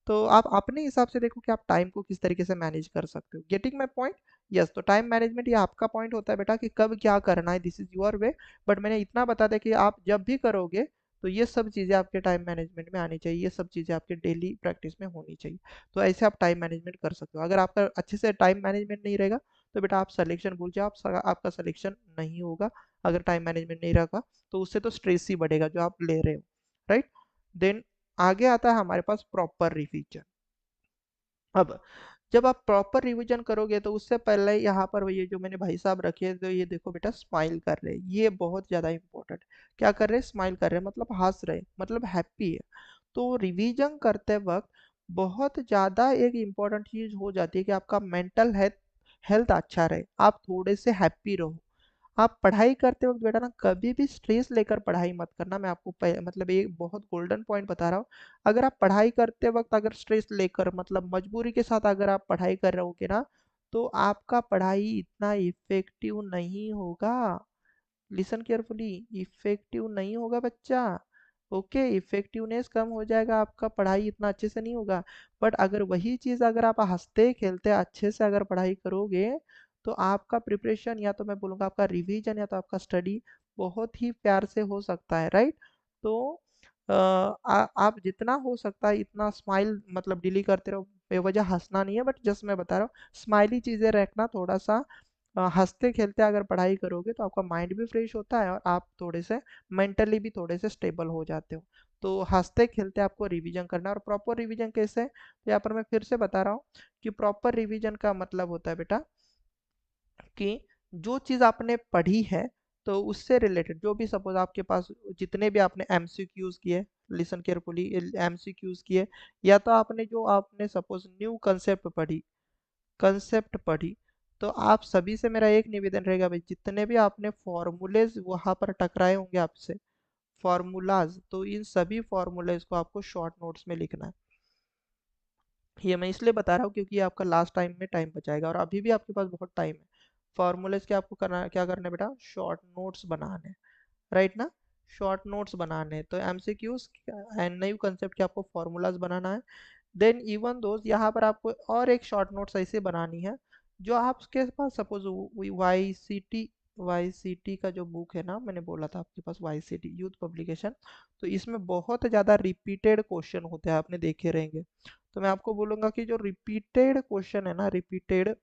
तो आप अपने हिसाब से देखो कि आप टाइम को किस तरीके से मैनेज कर सकते हो। Getting my point. यस। तो टाइम मैनेजमेंट ये आपका पॉइंट होता है बेटा कि कब क्या करना है, this is your way. But मैंने इतना बता दिया कि आप जब भी करोगे तो ये सब चीज़ें आपके टाइम मैनेजमेंट में आनी चाहिए, ये सब चीज़ें आपके डेली प्रैक्टिस में होनी चाहिए। तो ऐसे आप टाइम मैनेजमेंट कर सकते हो। अगर आपका अच्छे से टाइम मैनेजमेंट नहीं रहेगा तो बेटा आप सिलेक्शन भूल जाओ, आपका सिलेक्शन नहीं होगा। अगर टाइम मैनेजमेंट नहीं रहेगा तो उससे तो स्ट्रेस ही बढ़ेगा जो आप ले रहे हो, राइट। देन आगे आता है हमारे पास प्रॉपर रिवीजन। अब जब आप प्रॉपर रिवीजन करोगे तो उससे पहले यहाँ पर ये जो मैंने भाई साहब रखे हैं, तो ये देखो बेटा स्माइल कर रहे हैं, ये बहुत ज़्यादा इंपॉर्टेंट। क्या कर रहे हैं, स्माइल कर रहे हैं, मतलब हंस रहे हैं, मतलब हैप्पी है। तो रिवीजन करते वक्त बहुत ज़्यादा एक इम्पॉर्टेंट चीज़ हो जाती है कि आपका मेंटल हेल्थ हेल्थ अच्छा रहे, आप थोड़े से हैप्पी रहो। आप पढ़ाई करते वक्त बेटा ना कभी भी स्ट्रेस लेकर पढ़ाई मत करना। मैं आपको मतलब एक बहुत गोल्डन पॉइंट बता रहा हूँ। अगर आप पढ़ाई करते वक्त अगर स्ट्रेस लेकर मतलब मजबूरी के साथ अगर आप पढ़ाई कर रहे होगे ना, तो आपका पढ़ाई इतना इफेक्टिव नहीं होगा। लिसन केयरफुली, इफेक्टिव नहीं होगा बच्चा। ओके, इफेक्टिवनेस कम हो जाएगा, आपका पढ़ाई इतना अच्छे से नहीं होगा। बट अगर वही चीज़ अगर आप हंसते खेलते अच्छे से अगर पढ़ाई करोगे, तो आपका प्रिपरेशन या तो मैं बोलूँगा आपका रिवीजन या तो आपका स्टडी बहुत ही प्यार से हो सकता है, राइट। तो आप जितना हो सकता है इतना स्माइल मतलब डिली करते रहो। बेवजह हंसना नहीं है, बट जस्ट मैं बता रहा हूँ स्माइली चीज़ें रखना थोड़ा सा। हंसते खेलते अगर पढ़ाई करोगे तो आपका माइंड भी फ्रेश होता है और आप थोड़े से मेंटली भी थोड़े से स्टेबल हो जाते हो। तो हंसते खेलते आपको रिवीजन करना है। और प्रॉपर रिवीजन कैसे है, तो यहाँ पर मैं फिर से बता रहा हूँ कि प्रॉपर रिवीजन का मतलब होता है बेटा कि जो चीज़ आपने पढ़ी है तो उससे रिलेटेड जो भी सपोज आपके पास जितने भी आपने एमसीक्यूज किए, लिसन केयरफुली, एमसीक्यूज किए, या तो आपने जो आपने सपोज न्यू कंसेप्ट पढ़ी, तो आप सभी से मेरा एक निवेदन रहेगा भाई जितने भी आपने फॉर्मूलेज वहां पर टकराए होंगे आपसे, फॉर्मूलाज, तो इन सभी फॉर्मूलेज को आपको शॉर्ट नोट्स में लिखना है। ये मैं इसलिए बता रहा हूँ क्योंकि ये आपका लास्ट टाइम में टाइम बचाएगा और अभी भी आपके पास बहुत टाइम है। फॉर्मूलेज के आपको करना क्या करना है बेटा, शॉर्ट नोट्स बनाने, राइट ना। शॉर्ट नोट्स बनाने हैं, तो एमसीक्यूज एंड नई कंसेप्ट के आपको फॉर्मूलाज बनाना है। देन इवन दोस्त यहाँ पर आपको और एक शॉर्ट नोट्स ऐसे बनानी है जो आपके पास सपोज वाई सी टी का जो बुक है ना, मैंने बोला था आपके पास Y C T youth publication, तो इसमें बहुत ज़्यादा रिपीटेड क्वेश्चन होते हैं, आपने देखे रहेंगे। तो मैं आपको बोलूँगा कि जो रिपीटेड क्वेश्चन है ना, रिपीटेड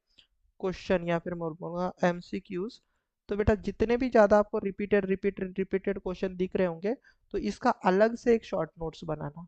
क्वेश्चन या फिर मैं बोलूँगा एमसीक्यूज, तो बेटा जितने भी ज़्यादा आपको रिपीटेड रिपीटेड रिपीटेड क्वेश्चन दिख रहे होंगे, तो इसका अलग से एक शॉर्ट नोट्स बनाना,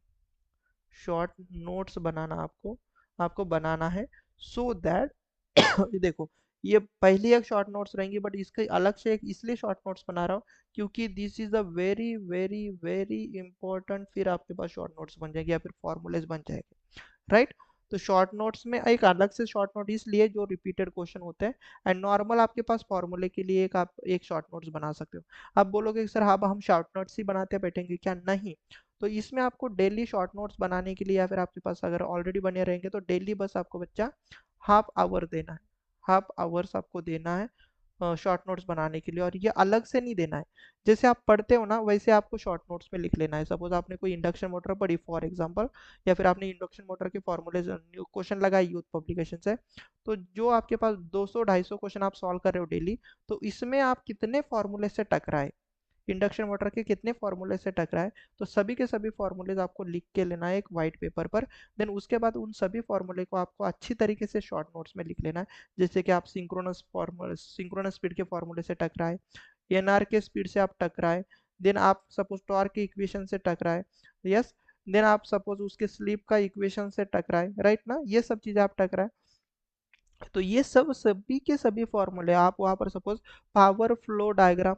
शॉर्ट नोट्स बनाना आपको आपको बनाना है, सो दैट ये देखो, ये पहली एक शॉर्ट नोट्स रहेंगी, बट इसके अलग से एक इसलिए शॉर्ट नोट्स बना रहा हूँ क्योंकि this is a very very very important, फिर आपके पास शॉर्ट नोट्स बन जाएंगे या फिर फॉर्मूलेज बन जाएंगे, राइट। तो शॉर्ट नोट्स में एक अलग से शॉर्ट नोट इसलिए जो रिपीटेड क्वेश्चन होते हैं, एंड नॉर्मल आपके पास फॉर्मूले के लिए एक आप एक शॉर्ट नोट्स बना सकते हो। आप बोलोगे कि सर हाँ हम शॉर्ट नोट्स ही बनाते बैठेंगे क्या, नहीं। तो इसमें आपको डेली शॉर्ट नोट्स बनाने के लिए या फिर आपके पास अगर ऑलरेडी बने रहेंगे तो डेली बस आपको बच्चा हाफ आवर देना है, हाफ आवर्स आपको देना है शॉर्ट नोट्स बनाने के लिए, और ये अलग से नहीं देना है। जैसे आप पढ़ते हो ना वैसे आपको शॉर्ट नोट्स में लिख लेना है। सपोज आपने कोई इंडक्शन मोटर पढ़ी फॉर एग्जांपल, या फिर आपने इंडक्शन मोटर के फॉर्मूले क्वेश्चन लगाए यूथ पब्लिकेशन से, तो जो आपके पास 200-250 क्वेश्चन आप सॉल्व कर रहे हो डेली, तो इसमें आप कितने फॉर्मूले से टकराए, इंडक्शन मोटर के कितने फॉर्मूले से टकराए, तो सभी के सभी फॉर्मूलेज आपको लिख के लेना है एक वाइट पेपर पर। देन उसके बाद उन सभी फॉर्मूले को आपको अच्छी तरीके से शॉर्ट नोट्स में लिख लेना है। जैसे कि आप सिंक्रोनस स्पीड के फॉर्मूले से टकराए, एनआर के स्पीड से आप टकराए, देन आप सपोज टॉर्क के इक्वेशन से टकराए, यस, देन आप सपोज उसके स्लिप का इक्वेशन से टकराए, राइट ना, ये सब चीजें आप टकराए। तो ये सब सभी के सभी फॉर्मूले आप वहां पर सपोज पावर फ्लो डायग्राम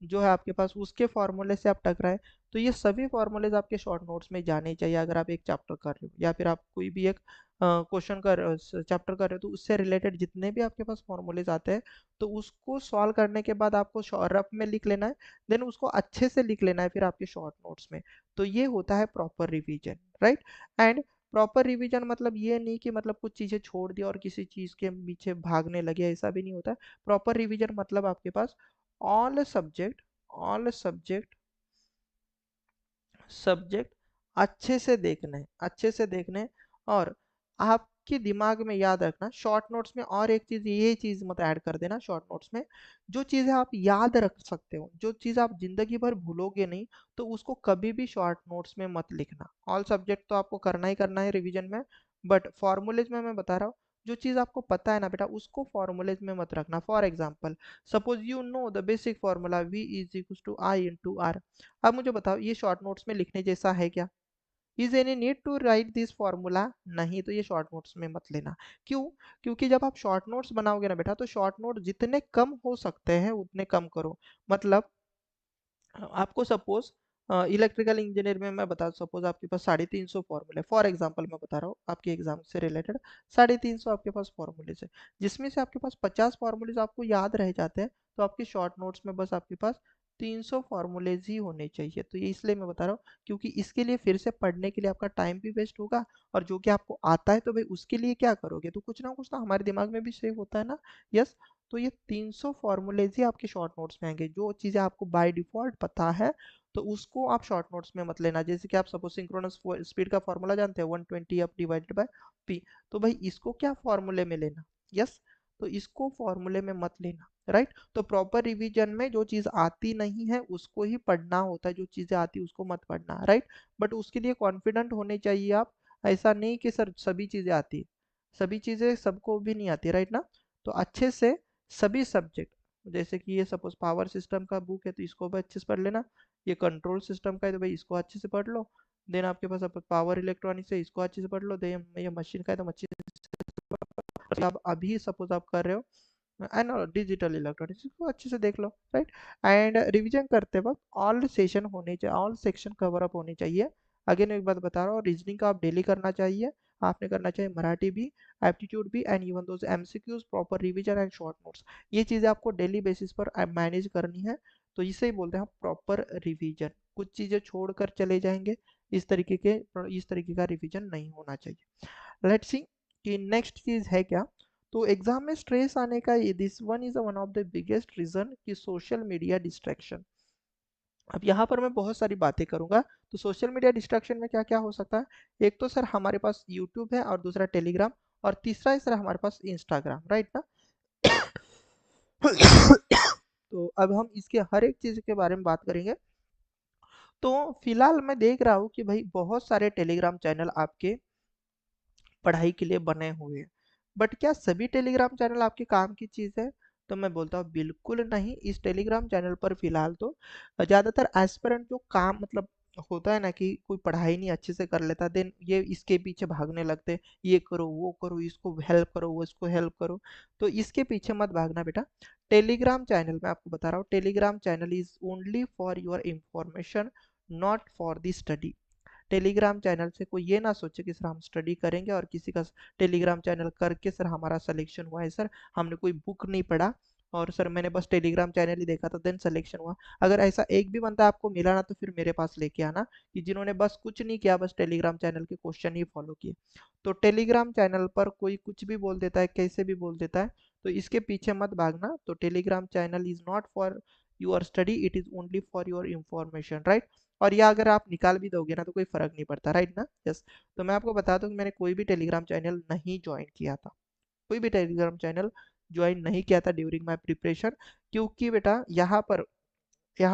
जो है आपके पास उसके फॉर्मूले से आप टकराए, तो ये सभी फॉर्मूलेज आपके शॉर्ट नोट्स में जाने चाहिए अगर आप एक चैप्टर कर रहे हो या फिर आप कोई भी एक क्वेश्चन कर चैप्टर कर रहे हो, तो उससे रिलेटेड जितने भी आपके पास फॉर्मूलेज आते हैं, तो उसको सॉल्व करने के बाद आपको रफ में लिख लेना है, देन उसको अच्छे से लिख लेना है फिर आपके शॉर्ट नोट्स में। तो ये होता है proper revision, right. And proper revision मतलब ये नहीं कि मतलब कुछ चीज़ें छोड़ दिया और किसी चीज़ के पीछे भागने लगे, ऐसा भी नहीं होता है। प्रॉपर रिवीजन मतलब आपके पास all subject all subject subject अच्छे से देखने, अच्छे से देखने, और आपके दिमाग में याद रखना शॉर्ट नोट्स में। और एक चीज, ये चीज मत ऐड कर देना शॉर्ट नोट्स में, जो चीजें आप याद रख सकते हो, जो चीज आप जिंदगी भर भूलोगे नहीं, तो उसको कभी भी शॉर्ट नोट्स में मत लिखना। ऑल सब्जेक्ट तो आपको करना ही रिवीजन में, बट फॉर्मूलेज में मैं बता रहा हूँ, जो चीज आपको पता है ना बेटा उसको फॉर्मूलेज में मत रखना। For example suppose you know the basic formula V is equal to I into R. अब मुझे बताओ ये शॉर्ट नोट्स में लिखने जैसा है क्या? Is any need to write this formula? नहीं, तो ये शॉर्ट नोट्स में मत लेना। क्यों? क्योंकि जब आप शॉर्ट नोट्स बनाओगे ना बेटा, तो शॉर्ट नोट जितने कम हो सकते हैं उतने कम करो। मतलब आपको सपोज इलेक्ट्रिकल इंजीनियर में मैं बता, सपोज आपके पास 350 फॉर्मूले, फॉर एग्जांपल मैं बता रहा हूँ आपके एग्जाम से रिलेटेड, 350 आपके पास फॉर्मूलेज है, जिसमें से आपके पास 50 फॉर्मूलेज आपको याद रह जाते हैं, तो आपके शॉर्ट नोट्स में बस आपके पास 300 फॉर्मूलेज ही होने चाहिए। तो ये इसलिए मैं बता रहा हूँ क्योंकि इसके लिए फिर से पढ़ने के लिए आपका टाइम भी वेस्ट होगा, और जो कि आपको आता है तो भाई उसके लिए क्या करोगे, तो कुछ ना कुछ ना हमारे दिमाग में भी सेव होता है ना। यस। तो ये 300 फॉर्मूलेज ही आपके शॉर्ट नोट्स में आएंगे, जो चीज़ें आपको बाय डिफॉल्ट पता है तो उसको आप शॉर्ट नोट्स में मत लेना। जैसे कि आप सपोज सिंक्रोनस स्पीड का फॉर्मूला जानते हैं 120 एफ डिवाइडेड बाय पी, तो भाई इसको क्या फॉर्मूले में लेना, यस, तो इसको फॉर्मूले में मत लेना, राइट। तो प्रॉपर रिवीजन में जो चीज़ आती नहीं है उसको ही पढ़ना होता है, जो चीज़ें आती है उसको मत पढ़ना, राइट। बट उसके लिए कॉन्फिडेंट होने चाहिए आप, ऐसा नहीं कि सर सभी चीज़ें आती है, सभी चीज़ें सबको भी नहीं आती, राइट ना। तो अच्छे से सभी सब्जेक्ट, जैसे कि ये सपोज पावर सिस्टम का बुक है तो इसको भी अच्छे से पढ़ लेना, ये कंट्रोल सिस्टम का है तो भाई इसको अच्छे से पढ़ लो, देन आपके पास पावर इलेक्ट्रॉनिक्स है इसको अच्छे से पढ़ लो, देन ये मशीन का है तो मशीन आप अभी सपोज आप कर रहे हो एंड डिजिटल इलेक्ट्रॉनिक्स, इसको अच्छे से देख लो, राइट। एंड रिवीजन करते वक्त ऑल सेशन होने चाहिए, ऑल सेक्शन कवर अप होने चाहिए। अगेन एक बात बता रहा हूँ, रीजनिंग का आप डेली करना चाहिए, आपने करना चाहिए मराठी भी, एप्टीट्यूड भी, and even those MCQs, proper revision and short notes, ये चीज़ें आपको डेली बेसिस पर मैनेज करनी है। तो इसे ही बोलते हैं प्रॉपर रिवीजन। कुछ चीज़ें छोड़कर चले जाएंगे, इस तरीके का रिवीजन नहीं होना चाहिए। लेट्स सी कि नेक्स्ट चीज़ है क्या। तो एग्जाम में स्ट्रेस आने का ये this one is one of the biggest reason कि सोशल मीडिया डिस्ट्रैक्शन। अब यहाँ पर मैं बहुत सारी बातें करूंगा। तो सोशल मीडिया डिस्ट्रैक्शन में क्या क्या हो सकता है, एक तो सर हमारे पास यूट्यूब है, और दूसरा टेलीग्राम, और तीसरा है सर हमारे पास इंस्टाग्राम, राइट ना। तो अब हम इसके हर एक चीज के बारे में बात करेंगे। तो फिलहाल मैं देख रहा हूँ कि भाई बहुत सारे टेलीग्राम चैनल आपके पढ़ाई के लिए बने हुए हैं, बट क्या सभी टेलीग्राम चैनल आपके काम की चीज़ है? तो मैं बोलता हूँ बिल्कुल नहीं। इस टेलीग्राम चैनल पर फिलहाल तो ज़्यादातर एस्पिरेंट जो काम मतलब होता है ना, कि कोई पढ़ाई नहीं अच्छे से कर लेता, देन ये इसके पीछे भागने लगते, ये करो वो करो, इसको हेल्प करो वो इसको हेल्प करो। तो इसके पीछे मत भागना बेटा। टेलीग्राम चैनल मैं आपको बता रहा हूँ, Telegram channel is only for your information, not for the study. Telegram channel से कोई ये ना सोचे कि सर हम स्टडी करेंगे और किसी का टेलीग्राम चैनल करके सर हमारा सिलेक्शन हुआ है, सर हमने कोई बुक नहीं पढ़ा और सर मैंने बस टेलीग्राम चैनल ही देखा था देन सिलेक्शन हुआ। अगर ऐसा एक भी बंदा आपको मिला ना, तो फिर मेरे पास लेके आना, कि जिन्होंने बस कुछ नहीं किया, बस टेलीग्राम चैनल के क्वेश्चन ही फॉलो किए। तो टेलीग्राम चैनल पर कोई कुछ भी बोल देता है, कैसे भी बोल देता है, तो इसके पीछे मत भागना। तो Telegram channel is not for your study, it is only for your information, right. और या अगर आप निकाल भी दोगे ना, तो कोई फर्क नहीं पड़ता, राइट ना। यस। तो मैं आपको बता दूं कि मैंने कोई भी टेलीग्राम चैनल नहीं ज्वाइन किया था, कोई भी टेलीग्राम चैनल ज्वाइन नहीं किया था ड्यूरिंग माय प्रिपरेशन। क्योंकि बेटा यहाँ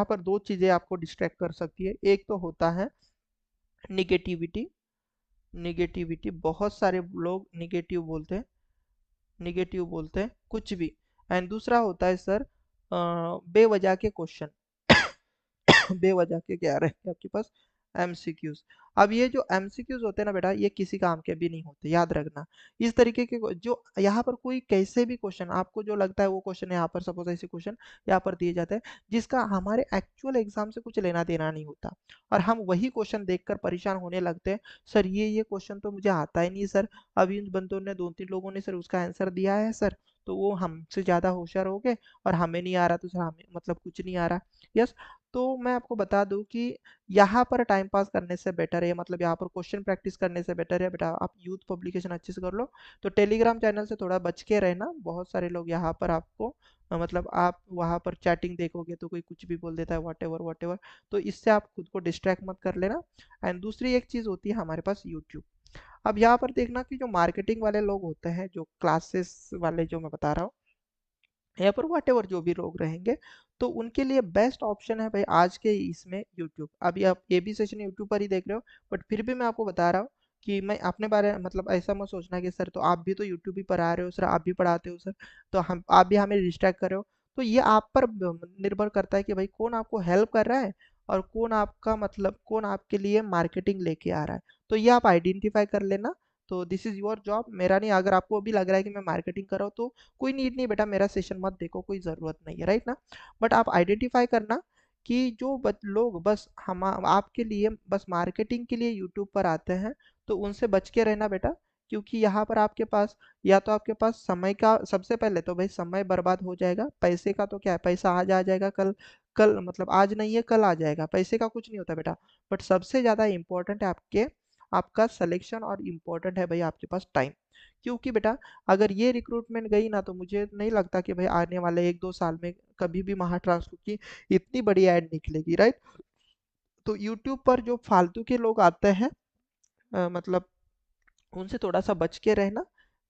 पर दो चीजें आपको डिस्ट्रैक्ट कर सकती है। एक तो होता है निगेटिविटी, निगेटिविटी बहुत सारे लोग निगेटिव बोलते हैं कुछ भी। एंड दूसरा होता है सर बेवजह के क्वेश्चन। बेवजह के क्या रहेंगे आपके पास, एमसीक्यूज। अब ये जो एमसीक्यूज होते हैं ना बेटा, ये किसी काम के भी नहीं होते, याद रखना। इस तरीके के जो यहाँ पर कोई कैसे भी क्वेश्चन आपको जो लगता है वो क्वेश्चन यहाँ पर, सपोज ऐसे क्वेश्चन यहाँ पर दिए जाते हैं जिसका हमारे एक्चुअल एग्जाम से कुछ लेना देना नहीं होता, और हम वही क्वेश्चन देखकर परेशान होने लगते हैं, सर ये क्वेश्चन तो मुझे आता ही नहीं सर, अभी इन बंदों ने दो तीन लोगों ने सर उसका आंसर दिया है सर, तो वो हमसे ज्यादा होशियार हो गए और हमें नहीं आ रहा, तो सर हमें मतलब कुछ नहीं आ रहा। यस। तो मैं आपको बता दूं कि यहाँ पर टाइम पास करने से बेटर है, मतलब यहाँ पर क्वेश्चन प्रैक्टिस करने से बेटर है बेटा आप यूथ पब्लिकेशन अच्छे से कर लो। तो टेलीग्राम चैनल से थोड़ा बच के रहना, बहुत सारे लोग यहाँ पर आपको मतलब आप वहाँ पर चैटिंग देखोगे तो कोई कुछ भी बोल देता है, वॉट एवर। तो इससे आप खुद को डिस्ट्रैक्ट मत कर लेना। एंड दूसरी एक चीज़ होती है हमारे पास यूट्यूब। अब यहाँ पर देखना कि जो मार्केटिंग वाले लोग होते हैं, जो क्लासेस वाले जो मैं बता रहा हूँ, या पर वट एवर जो भी लोग रहेंगे, तो उनके लिए बेस्ट ऑप्शन है भाई आज के इसमें यूट्यूब। अभी आप ये भी सेशन यूट्यूब पर ही देख रहे हो, बट फिर भी मैं आपको बता रहा हूँ कि मैं अपने बारे मतलब ऐसा मत सोचना कि सर तो आप भी तो यूट्यूब ही पर आ रहे हो सर, आप भी पढ़ाते हो सर, तो हम आप भी हमें डिस्ट्रैक्ट कर रहे हो। तो ये आप पर निर्भर करता है कि भाई कौन आपको हेल्प कर रहा है और कौन आपका मतलब कौन आपके लिए मार्केटिंग लेके आ रहा है। तो ये आप आइडेंटिफाई कर लेना। तो दिस इज योर जॉब, मेरा नहीं। अगर आपको अभी लग रहा है कि मैं मार्केटिंग कर रहा हूँ, तो कोई नीड नहीं बेटा, मेरा सेशन मत देखो, कोई ज़रूरत नहीं है, राइट ना। बट आप आइडेंटिफाई करना कि जो लोग बस हम आपके लिए बस मार्केटिंग के लिए यूट्यूब पर आते हैं, तो उनसे बच के रहना बेटा। क्योंकि यहाँ पर आपके पास या तो आपके पास समय का, सबसे पहले तो भाई समय बर्बाद हो जाएगा, पैसे का तो क्या है, पैसा आज आ जाएगा, कल कल मतलब आज नहीं है कल आ जाएगा, पैसे का कुछ नहीं होता बेटा। बट सबसे ज़्यादा इंपॉर्टेंट है आपका सिलेक्शन, और इम्पोर्टेंट है भाई आपके पास टाइम। क्योंकि बेटा अगर ये रिक्रूटमेंट गई ना, तो मुझे नहीं लगता कि भाई आने वाले एक दो साल में कभी भी महा ट्रांसफर की इतनी बड़ी ऐड निकलेगी, राइट। तो यूट्यूब पर जो फालतू के लोग आते हैं मतलब उनसे थोड़ा सा बच के रहना।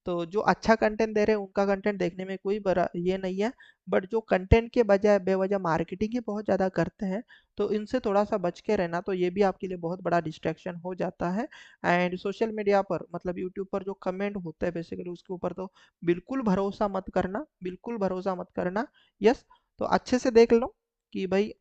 तो जो अच्छा कंटेंट दे रहे हैं उनका कंटेंट देखने में कोई बड़ा ये नहीं है, बट जो कंटेंट के बजाय बेवजह मार्केटिंग ही बहुत ज़्यादा करते हैं, तो इनसे थोड़ा सा बच के रहना। तो ये भी आपके लिए बहुत बड़ा डिस्ट्रैक्शन हो जाता है। एंड सोशल मीडिया पर मतलब यूट्यूब पर जो कमेंट होते हैं बेसिकली, उसके ऊपर तो बिल्कुल भरोसा मत करना, बिल्कुल भरोसा मत करना। यस। तो अच्छे से देख लो कि भाई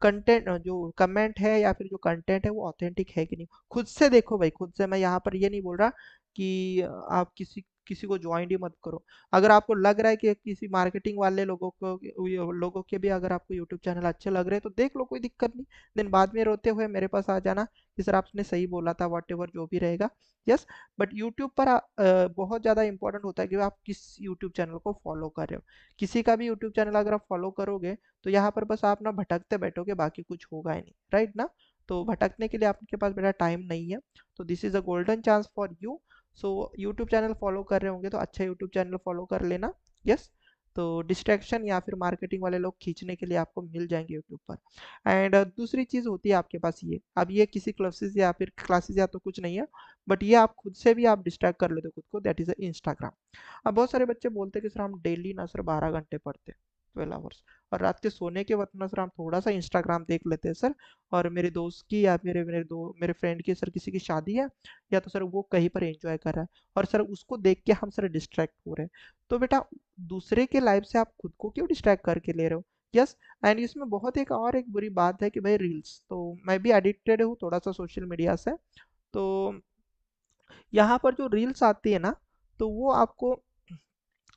कंटेंट जो कमेंट है या फिर जो कंटेंट है वो ऑथेंटिक है कि नहीं, खुद से देखो भाई, खुद से। मैं यहाँ पर ये नहीं बोल रहा कि आप किसी किसी को ज्वाइन ही मत करो। अगर आपको लग रहा है कि किसी मार्केटिंग वाले लोगों के भी अगर आपको यूट्यूब चैनल अच्छे लग रहे हैं, तो देख लो, कोई दिक्कत नहीं। देन बाद में रोते हुए मेरे पास आ जाना कि सर आपने सही बोला था, वॉट एवर जो भी रहेगा। यस। बट यूट्यूब पर बहुत ज़्यादा इंपॉर्टेंट होता है कि आप किस यूट्यूब चैनल को फॉलो कर रहे हो। किसी का भी यूट्यूब चैनल अगर आप फॉलो करोगे, तो यहाँ पर बस आप ना भटकते बैठोगे, बाकी कुछ होगा ही नहीं, राइट ना। तो भटकने के लिए आपके पास बेटा टाइम नहीं है। तो this is a golden chance for you. So YouTube channel follow कर रहे होंगे तो अच्छा यूट्यूब चैनल फॉलो कर लेना। यस। तो डिस्ट्रैक्शन या फिर मार्केटिंग वाले लोग खींचने के लिए आपको मिल जाएंगे यूट्यूब पर। एंड दूसरी चीज़ होती है आपके पास ये, अब ये किसी क्लासेस या तो कुछ नहीं है, बट ये आप खुद से भी आप डिस्ट्रैक्ट कर लेते हो खुद को, दैट इज़ इंस्टाग्राम। अब बहुत सारे बच्चे बोलते हैं कि सर हम डेली ना सर 12 घंटे पढ़ते हैं, 12 आवर्स, और रात के सोने के वक्त ना सर हम थोड़ा सा इंस्टाग्राम देख लेते हैं सर, और मेरे दोस्त की या मेरे फ्रेंड की सर किसी की शादी है, या तो सर वो कहीं पर एंजॉय कर रहा है, और सर उसको देख के हम सर डिस्ट्रैक्ट हो रहे हैं। तो बेटा दूसरे के लाइफ से आप खुद को क्यों डिस्ट्रैक्ट करके ले रहे हो? यस। एंड इसमें बहुत एक बुरी बात है कि भाई रील्स, तो मैं भी एडिक्टेड हूँ थोड़ा सा सोशल मीडिया से। तो यहाँ पर जो रील्स आती है ना, तो वो आपको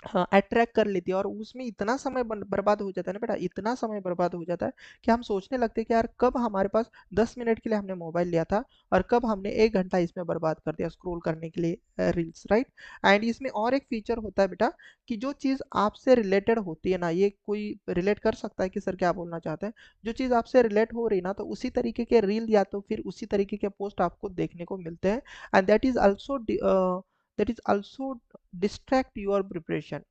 हाँ अट्रैक्ट कर लेती है, और उसमें इतना समय बर्बाद हो जाता है ना बेटा, इतना समय बर्बाद हो जाता है कि हम सोचने लगते हैं कि यार कब हमारे पास 10 मिनट के लिए हमने मोबाइल लिया था, और कब हमने 1 घंटा इसमें बर्बाद कर दिया स्क्रॉल करने के लिए रील्स, राइट। एंड इसमें और एक फीचर होता है बेटा, कि जो चीज़ आपसे रिलेटेड होती है ना, ये कोई रिलेट कर सकता है कि सर क्या बोलना चाहते हैं, जो चीज़ आपसे रिलेट हो रही ना, तो उसी तरीके के रील या तो फिर उसी तरीके के पोस्ट आपको देखने को मिलते हैं। And that is also distract your preparation.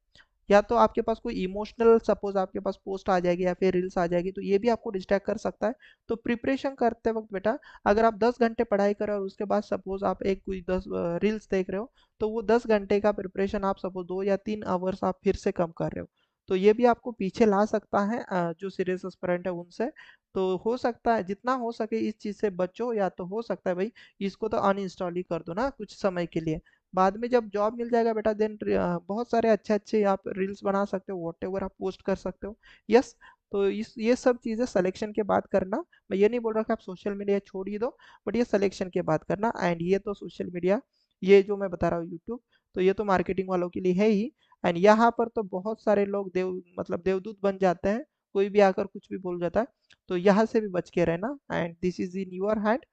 या तो आपके पास कोई इमोशनल सपोज आपके पास पोस्ट आ जाएगी या फिर रील्स आ जाएगी, तो ये भी आपको डिस्ट्रैक्ट कर सकता है। तो प्रिपरेशन करते वक्त बेटा, अगर आप 10 घंटे पढ़ाई करें और उसके बाद सपोज आप एक कोई 10 रील्स देख रहे हो, तो वो 10 घंटे का प्रिपरेशन आप सपोज 2 या 3 आवर्स आप फिर से कम कर रहे हो। तो ये भी आपको पीछे ला सकता है जो सीरियस एस्पिरेंट है उनसे। तो हो सकता है जितना हो सके इस चीज़ से बचो, या तो हो सकता है भाई इसको तो अनइंस्टॉल ही कर दो ना कुछ समय के लिए। बाद में जब जॉब मिल जाएगा बेटा, देन बहुत सारे अच्छे अच्छे आप रील्स बना सकते हो, वॉट एवर आप पोस्ट कर सकते हो। यस। तो इस ये सब चीज़ें सिलेक्शन के बाद करना। मैं ये नहीं बोल रहा कि आप सोशल मीडिया छोड़ ही दो, बट ये सिलेक्शन के बाद करना। एंड ये तो सोशल मीडिया, ये जो मैं बता रहा हूँ यूट्यूब, तो ये तो मार्केटिंग वालों के लिए है ही। एंड यहाँ पर तो बहुत सारे लोग देवदूत बन जाते हैं, कोई भी आकर कुछ भी बोल जाता है। तो यहाँ से भी बच के रहना, and this is in your hand.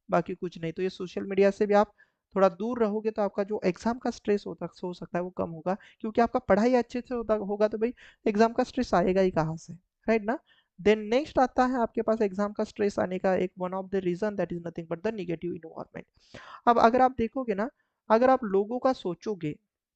बाकी कुछ नहीं, तो ये सोशल मीडिया से भी आप थोड़ा दूर रहोगे तो आपका जो एग्जाम का स्ट्रेस होता हो सकता है वो कम होगा, क्योंकि आपका पढ़ाई अच्छे से होगा तो भाई एग्जाम का स्ट्रेस आएगा ही कहाँ से, राइट ना। देन नेक्स्ट आता है आपके पास एग्जाम का स्ट्रेस आने का एक one of the reason, that is nothing but the negative environment. अब अगर आप देखोगे ना, अगर आप लोगों का सोचोगे,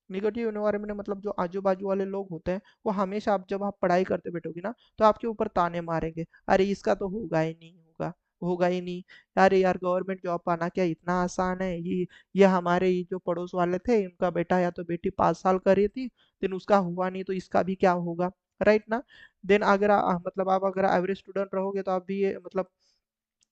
निगेटिव इन्वायरमेंट मतलब जो आजू बाजू वाले लोग होते हैं, वो हमेशा आप जब आप पढ़ाई करते बैठोगे ना, तो आपके ऊपर ताने मारेंगे, अरे इसका तो होगा ही नहीं, होगा होगा ही नहीं, अरे यार गवर्नमेंट जॉब पाना क्या इतना आसान है, ये हमारे ये जो पड़ोस वाले थे, उनका बेटा या तो बेटी 5 साल कर रही थी, देन उसका हुआ नहीं, तो इसका भी क्या होगा, राइट ना। देन अगर मतलब आप अगर एवरेज स्टूडेंट रहोगे तो आप भी ये मतलब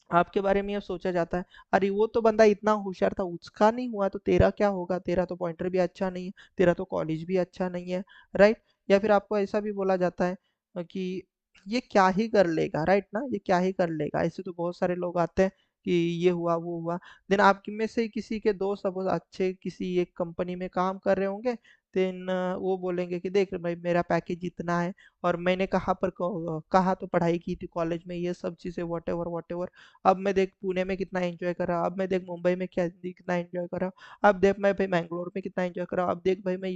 आपके बारे में ये सोचा जाता है, अरे वो तो बंदा इतना होशियार था, उसका नहीं हुआ तो तेरा क्या होगा, तेरा तो पॉइंटर भी अच्छा नहीं है, तेरा तो कॉलेज भी अच्छा नहीं है, राइट। या फिर आपको ऐसा भी बोला जाता है कि ये क्या ही कर लेगा, राइट ना, ये क्या ही कर लेगा, ऐसे तो बहुत सारे लोग आते हैं कि ये हुआ वो हुआ। देन आप में से किसी के दोस्त सपोज अच्छे किसी एक कंपनी में काम कर रहे होंगे, देन वो बोलेंगे कि देख भाई मेरा पैकेज इतना है, और मैंने कहा तो पढ़ाई की थी कॉलेज में, ये सब चीज़ें वॉट एवर वॉट एवर, अब मैं देख पुणे में कितना एंजॉय कर रहा, अब मैं देख मुंबई में क्या कितना एंजॉय कर रहा, अब देख मैं भाई मैंगलोर में कितना एंजॉय कर रहा, अब देख भाई मैं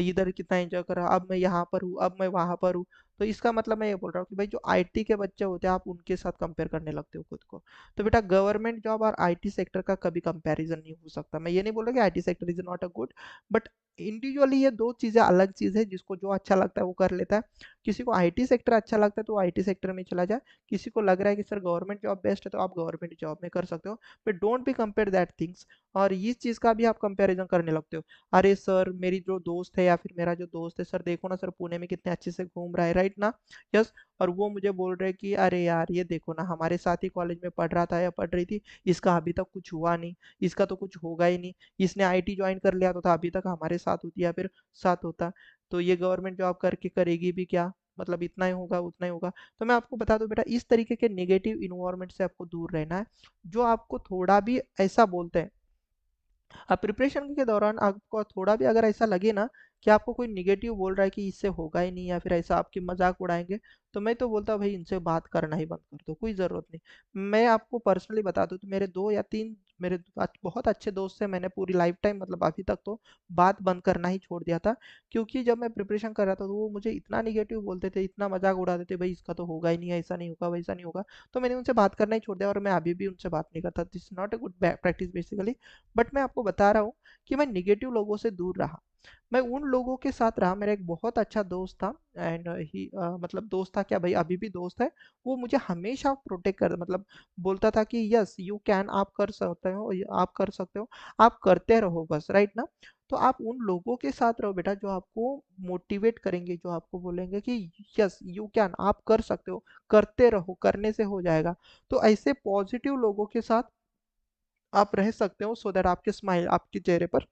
इधर कितना एंजॉय कर रहा, अब मैं यहाँ पर हूँ, अब मैं वहाँ पर हूँ। तो इसका मतलब मैं ये बोल रहा हूँ कि भाई जो आईटी के बच्चे होते हैं आप उनके साथ कंपेयर करने लगते हो खुद को। तो बेटा गवर्नमेंट जॉब और आईटी सेक्टर का कभी कंपैरिजन नहीं हो सकता। मैं ये नहीं बोल रहा कि IT sector is not a good, but individually ये दो चीज़ें अलग चीज़ है, जिसको जो अच्छा लगता है वो कर लेता है। किसी को आईटी सेक्टर अच्छा लगता है तो आईटी सेक्टर में चला जाए, किसी को लग रहा है कि सर गवर्नमेंट जॉब बेस्ट है तो आप गवर्नमेंट जॉब में कर सकते हो, but don't be compare that things. और इस चीज़ का भी आप कंपैरिजन करने लगते हो, अरे सर मेरी जो दोस्त है या फिर मेरा जो दोस्त है, सर देखो ना सर पुणे में कितने अच्छे से घूम रहा है, राइट ना। यस। और वो मुझे बोल रहे कि अरे यार ये देखो ना हमारे साथ ही कॉलेज में पढ़ रहा था या पढ़ रही थी, इसका अभी तक कुछ हुआ नहीं, इसका तो कुछ होगा ही नहीं, इसने आईटी ज्वाइन कर लिया तो था अभी तक हमारे साथ होती या फिर साथ होता, तो ये गवर्नमेंट जॉब करके करेगी भी क्या, मतलब इतना ही होगा उतना ही होगा। तो मैं आपको बता दूं बेटा, इस तरीके के नेगेटिव इन्वायरमेंट से आपको दूर रहना है, जो आपको थोड़ा भी ऐसा बोलते हैं। अब प्रिपरेशन के दौरान आपको थोड़ा भी अगर ऐसा लगे ना कि आपको कोई निगेटिव बोल रहा है कि इससे होगा ही नहीं, या फिर ऐसा आपकी मजाक उड़ाएंगे, तो मैं तो बोलता हूँ भाई इनसे बात करना ही बंद कर दो, कोई ज़रूरत नहीं। मैं आपको पर्सनली बता दूँ तो मेरे 2 या 3 मेरे बहुत अच्छे दोस्त से मैंने पूरी लाइफ टाइम मतलब अभी तक तो बात बंद करना ही छोड़ दिया था, क्योंकि जब मैं प्रिपरेशन कर रहा था तो वो मुझे इतना निगेटिव बोलते थे, इतना मजाक उड़ाते थे, भाई इसका तो होगा ही नहीं, ऐसा नहीं होगा वैसा नहीं होगा। तो मैंने उनसे बात करना ही छोड़ दिया, और मैं अभी भी उनसे बात नहीं करता, this not a good practice basically. But मैं आपको बता रहा हूँ कि मैं निगेटिव लोगों से दूर रहा। मैं उन लोगों के साथ रहा, मेरा एक बहुत अच्छा दोस्त था एंड ही मतलब दोस्त था क्या भाई, अभी भी दोस्त है। वो मुझे हमेशा प्रोटेक्ट कर मतलब बोलता था कि यस यू कैन, आप कर सकते हो, आप कर सकते हो, आप करते रहो बस, राइट ना। तो आप उन लोगों के साथ रहो बेटा जो आपको मोटिवेट करेंगे, जो आपको बोलेंगे कि यस यू कैन, आप कर सकते हो, करते रहो, करने से हो जाएगा। तो ऐसे पॉजिटिव लोगों के साथ आप रह सकते हो, सो दैट आपके स्माइल, आपके चेहरे पर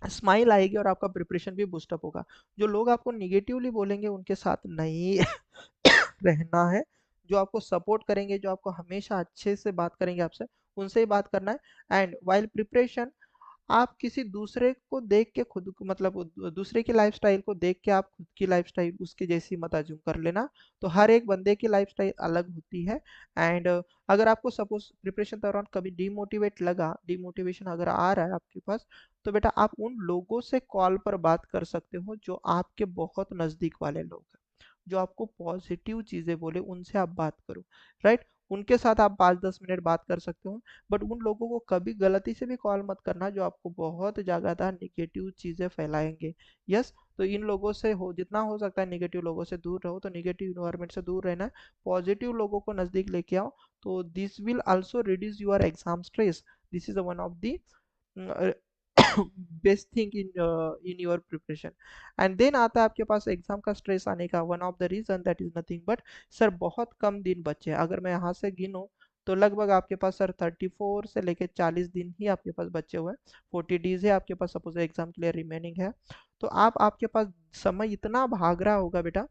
स्माइल आएगी और आपका प्रिपरेशन भी बूस्टअप होगा। जो लोग आपको निगेटिवली बोलेंगे उनके साथ नहीं रहना है। जो आपको सपोर्ट करेंगे, जो आपको हमेशा अच्छे से बात करेंगे आपसे, उनसे ही बात करना है। एंड वाइल प्रिपरेशन, आप किसी दूसरे को देख के खुद को मतलब दूसरे की लाइफस्टाइल को देख के आप खुद की लाइफस्टाइल उसके जैसी मत अज्यूम कर लेना। तो हर एक बंदे की लाइफस्टाइल अलग होती है। एंड अगर आपको सपोज प्रिपरेशन दौरान कभी डिमोटिवेट लगा, डिमोटिवेशन अगर आ रहा है आपके पास, तो बेटा आप उन लोगों से कॉल पर बात कर सकते हो जो आपके बहुत नज़दीक वाले लोग हैं, जो आपको पॉजिटिव चीज़ें बोले, उनसे आप बात करो, राइट। उनके साथ आप 5-10 मिनट बात कर सकते हो। बट उन लोगों को कभी गलती से भी कॉल मत करना जो आपको बहुत ज़्यादा निगेटिव चीज़ें फैलाएंगे। यस, तो इन लोगों से हो जितना हो सकता है निगेटिव लोगों से दूर रहो, तो निगेटिव इन्वायरमेंट से दूर रहना है, पॉजिटिव लोगों को नज़दीक लेके आओ। तो this will also reduce your exam stress. This is one of the best thing in your preparation. And then आता है आपके पास एग्जाम का स्ट्रेस आने का one of the reason, that is nothing but sir बहुत कम दिन बचे हैं। अगर मैं यहाँ से गिनूँ तो लगभग आपके पास सर 34 से लेके 40 दिन ही आपके पास बचे हुए हैं। 40 डेज है आपके पास, सपोज एग्जाम के लिए रिमेनिंग है। तो आपके पास समय इतना भाग रहा होगा बेटा,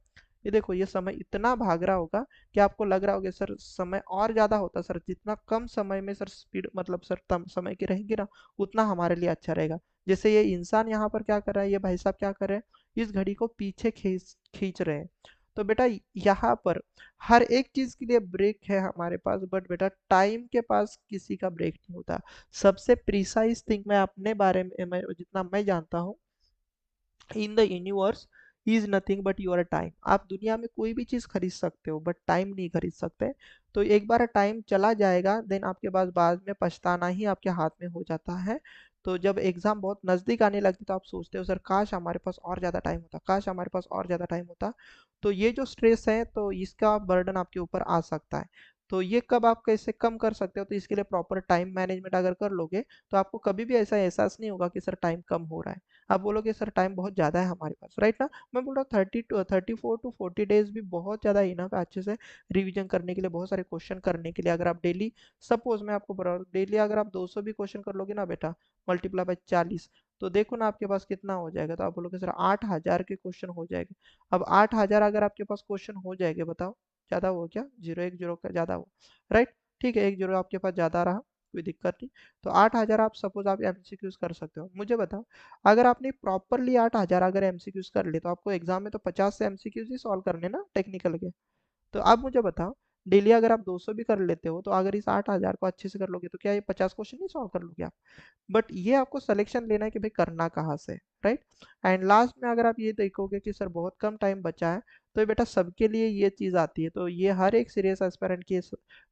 ये देखो ये समय इतना भाग रहा होगा कि आपको लग रहा होगा सर समय और ज़्यादा होता सर, जितना कम समय में सर स्पीड मतलब सर कम समय की रहेंगी ना, उतना हमारे लिए अच्छा रहेगा। जैसे ये इंसान यहाँ पर क्या कर रहा है, ये भाई साहब क्या कर रहे हैं, इस घड़ी को पीछे खींच खींच रहे हैं। तो बेटा यहाँ पर हर एक चीज के लिए ब्रेक है हमारे पास, बट बेटा टाइम के पास किसी का ब्रेक नहीं होता। सबसे प्रिसाइज थिंग मैं अपने बारे में जितना मैं जानता हूँ in the universe is nothing but your time. आप दुनिया में कोई भी चीज खरीद सकते हो बट टाइम नहीं खरीद सकते। तो एक बार टाइम चला जाएगा देन आपके पास बाद में पछताना ही आपके हाथ में हो जाता है। तो जब एग्जाम बहुत नजदीक आने लगती तो आप सोचते हो सर काश हमारे पास और ज्यादा टाइम होता, काश हमारे पास और ज्यादा टाइम होता। तो ये जो स्ट्रेस है तो इसका बर्डन आपके ऊपर आ सकता है। तो ये कब आप कैसे कम कर सकते हो, तो इसके लिए प्रॉपर टाइम मैनेजमेंट अगर कर लोगे तो आपको कभी भी ऐसा एहसास नहीं होगा कि सर टाइम कम हो रहा है। आप बोलोगे सर टाइम बहुत ज़्यादा है हमारे पास, राइट ना। मैं बोल रहा हूँ 34 to 40 डेज भी बहुत ज़्यादा इनफ है अच्छे से रिवीजन करने के लिए, बहुत सारे क्वेश्चन करने के लिए। अगर आप डेली, सपोज मैं आपको बता रहा हूँ, डेली अगर आप 200 भी क्वेश्चन कर लोगे ना बेटा, मल्टीप्लाई बाय 40, तो देखो ना आपके पास कितना हो जाएगा। तो आप बोलोगे सर 8,000 के क्वेश्चन हो जाएंगे। अब 8,000 अगर आपके पास क्वेश्चन हो जाएंगे, बताओ ज़्यादा हो क्या, जीरो एक जीरो का ज़्यादा हो, राइट। ठीक है, एक जीरो आपके पास ज़्यादा रहा, कोई दिक्कत नहीं। तो 8,000 आप सपोज आप एमसीक्यूज कर सकते हो। मुझे बताओ अगर आपने प्रॉपरली 8,000 अगर एमसीक्यूज कर लिए, तो आपको एग्जाम में तो 50 से एमसीक्यूज ही सॉल्व करने ना टेक्निकल के। तो आप मुझे बताओ डेली अगर आप 200 भी कर लेते हो, तो अगर इस 8,000 को अच्छे से कर लोगे तो क्या ये 50 क्वेश्चन नहीं सॉल्व कर लोगे आप। बट ये आपको सिलेक्शन लेना है कि भाई करना कहाँ से, राइट। एंड लास्ट में अगर आप ये देखोगे कि सर बहुत कम टाइम बचा है, तो ये बेटा सबके लिए ये चीज़ आती है। तो ये हर एक सीरियस एस्पिरेंट की